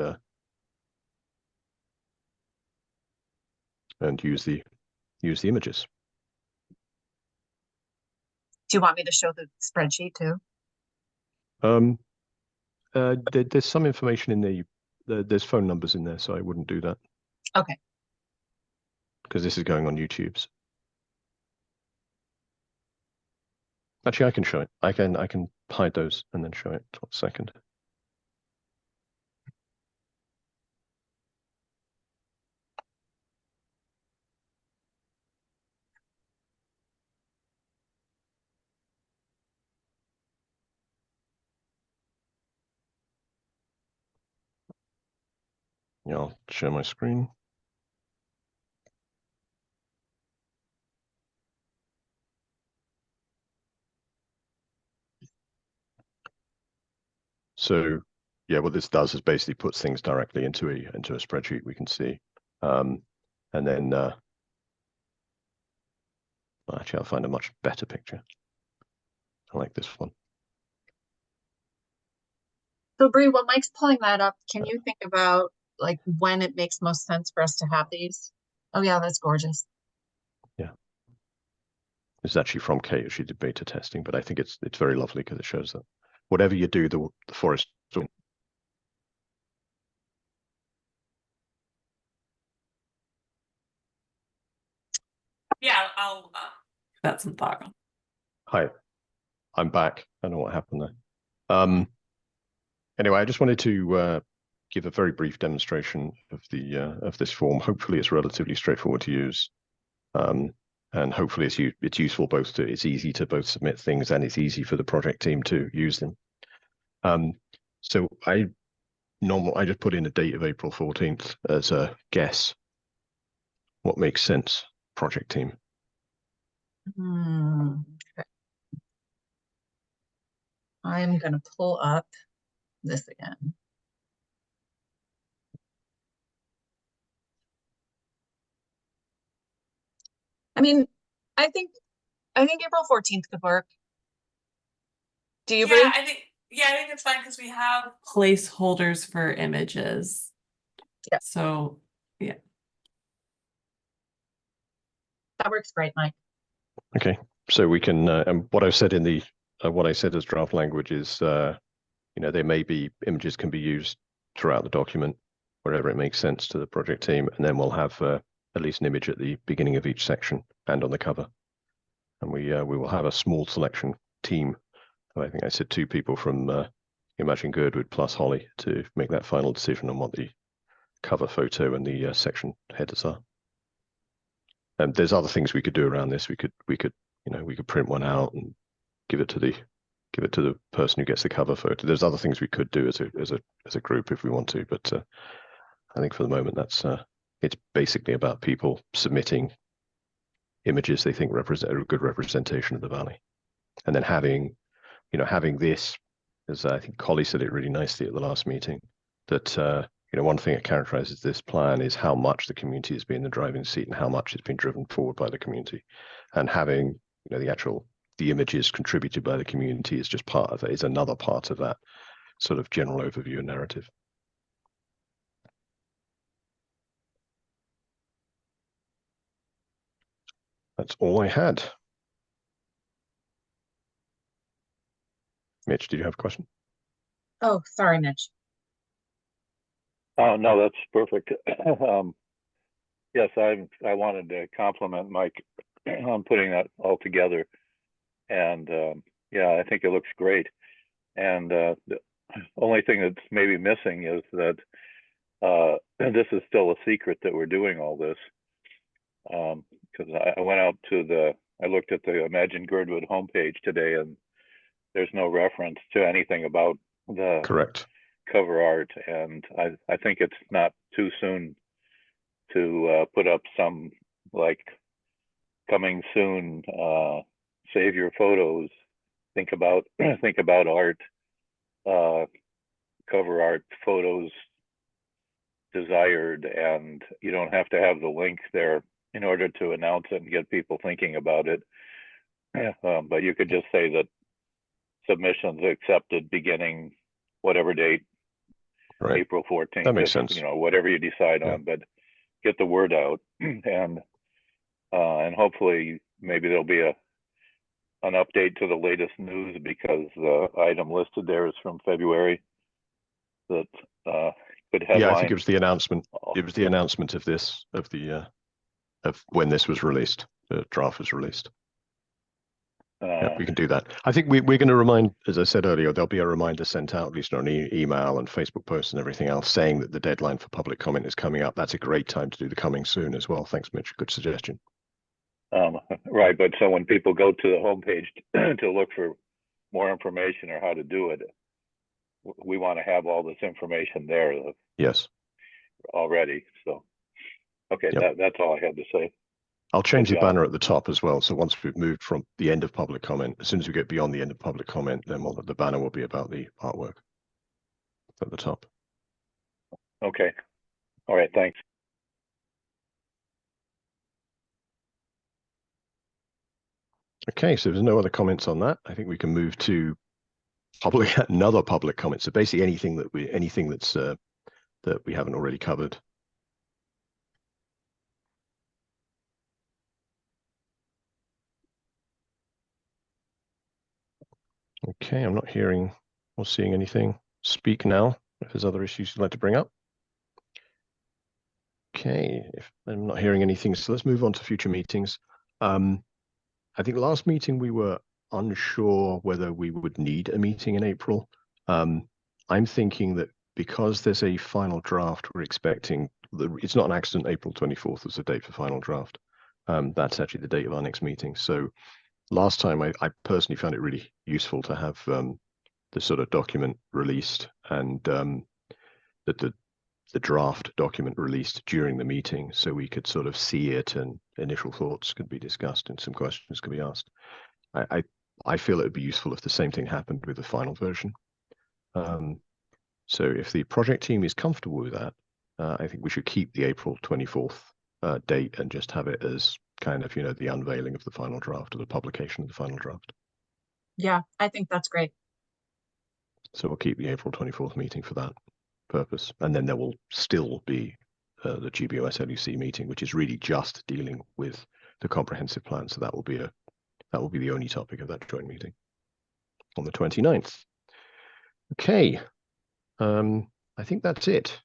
use the images. Do you want me to show the spreadsheet too? There's some information in there. There's phone numbers in there, so I wouldn't do that. Okay. Because this is going on YouTube's. Actually, I can show it. I can hide those and then show it. 1 second. Yeah, I'll share my screen. So yeah, what this does is basically puts things directly into a spreadsheet we can see. And then actually I'll find a much better picture. I like this one. So Bree, while Mike's pulling that up, can you think about like when it makes most sense for us to have these? Oh yeah, that's gorgeous. Yeah. It's actually from Kate. She did beta testing, but I think it's very lovely because it shows that whatever you do, the forest. Yeah, I'll that's some thought. Hi, I'm back. I don't know what happened there. Anyway, I just wanted to give a very brief demonstration of this form. Hopefully, it's relatively straightforward to use, and hopefully, it's useful both to it's easy to both submit things and it's easy for the project team to use them. So I just put in a date of April 14th as a guess. What makes sense, project team? Okay. I'm gonna pull up this again. I mean, I think April 14th could work. Do you, Bree? Yeah, I think it's fine because we have placeholders for images. Yeah. So yeah. That works great, Mike. Okay, so we can, and what I've said in the what I said as draft language is, there may be images can be used throughout the document, wherever it makes sense to the project team, and then we'll have at least an image at the beginning of each section and on the cover, and we will have a small selection team. I think I said 2 people from Imagine Girdwood plus Holly to make that final decision on what the cover photo and the section headers are. And there's other things we could do around this. We could print one out and give it to the person who gets the cover photo. There's other things we could do as a group if we want to, but I think for the moment it's basically about people submitting images they think represent a good representation of the valley, and then having this, as I think Collie said it really nicely at the last meeting, that one thing that characterizes this plan is how much the community has been in the driving seat and how much it's been driven forward by the community, and having the images contributed by the community is just part of it. Is another part of that sort of general overview and narrative. That's all I had. Mitch, did you have a question? Oh, sorry, Mitch. Oh, no, that's perfect. Yes, I wanted to compliment Mike on putting that all together. And yeah, I think it looks great. And the only thing that's maybe missing is that this is still a secret that we're doing all this. Because I went out to I looked at the Imagine Girdwood homepage today, and there's no reference to anything about the Correct cover art, and I think it's not too soon to put up some like coming soon, save your photos, think about art, cover art photos desired, and you don't have to have the link there in order to announce it and get people thinking about it. But you could just say that submissions accepted beginning whatever date, right. April 14th. That makes sense. Whatever you decide on, but get the word out, and hopefully maybe there'll be an update to the latest news, because the item listed there is from February, headline. Yeah, I think it was the announcement. It was the announcement of this, of the, of when this was released, the draft was released. Yeah, we can do that. I think we're going to remind, as I said earlier, there'll be a reminder sent out, at least on email and Facebook posts and everything else, saying that the deadline for public comment is coming up. That's a great time to do the coming soon as well. Thanks, Mitch. Good suggestion. Right, but so when people go to the homepage to look for more information or how to do it, we want to have all this information there. Yes. Already. So, okay, Yep. that's all I had to say. I'll change Good the job. banner at the top as well. So once we've moved from the end of public comment, as soon as we get beyond the end of public comment, then the banner will be about the artwork at the top. Okay. All right, thanks. Okay, so there's no other comments on that. I think we can move to public, another public comment. So basically anything that's that we haven't already covered. Okay, I'm not hearing or seeing anything. Speak now if there's other issues you'd like to bring up. Okay, if I'm not hearing anything, so let's move on to future meetings. I think last meeting we were unsure whether we would need a meeting in April. I'm thinking that because there's a final draft, we're expecting it's not an accident. April 24th was the date for final draft. That's actually the date of our next meeting. So last time I personally found it really useful to have the sort of document released and that the draft document released during the meeting, so we could sort of see it and initial thoughts could be discussed and some questions could be asked. I feel it would be useful if the same thing happened with the final version. So if the project team is comfortable with that, I think we should keep the April 24th date and just have it as kind of, the unveiling of the final draft or the publication of the final draft. Yeah, I think that's great. So we'll keep the April 24th meeting for that purpose. And then there will still be the GBOS LUC meeting, which is really just dealing with the comprehensive plan. So that will be the only topic of that joint meeting on the 29th. Okay. I think that's it.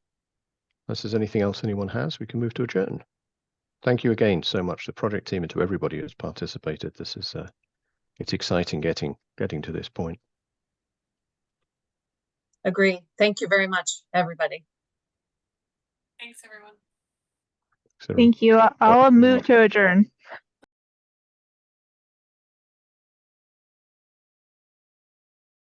Unless there's anything else anyone has, we can move to adjourn. Thank you again so much to the project team and to everybody who's participated. This is it's exciting getting to this point. Agree. Thank you very much, everybody. Thanks, everyone. So, Thank you. I'll move to adjourn.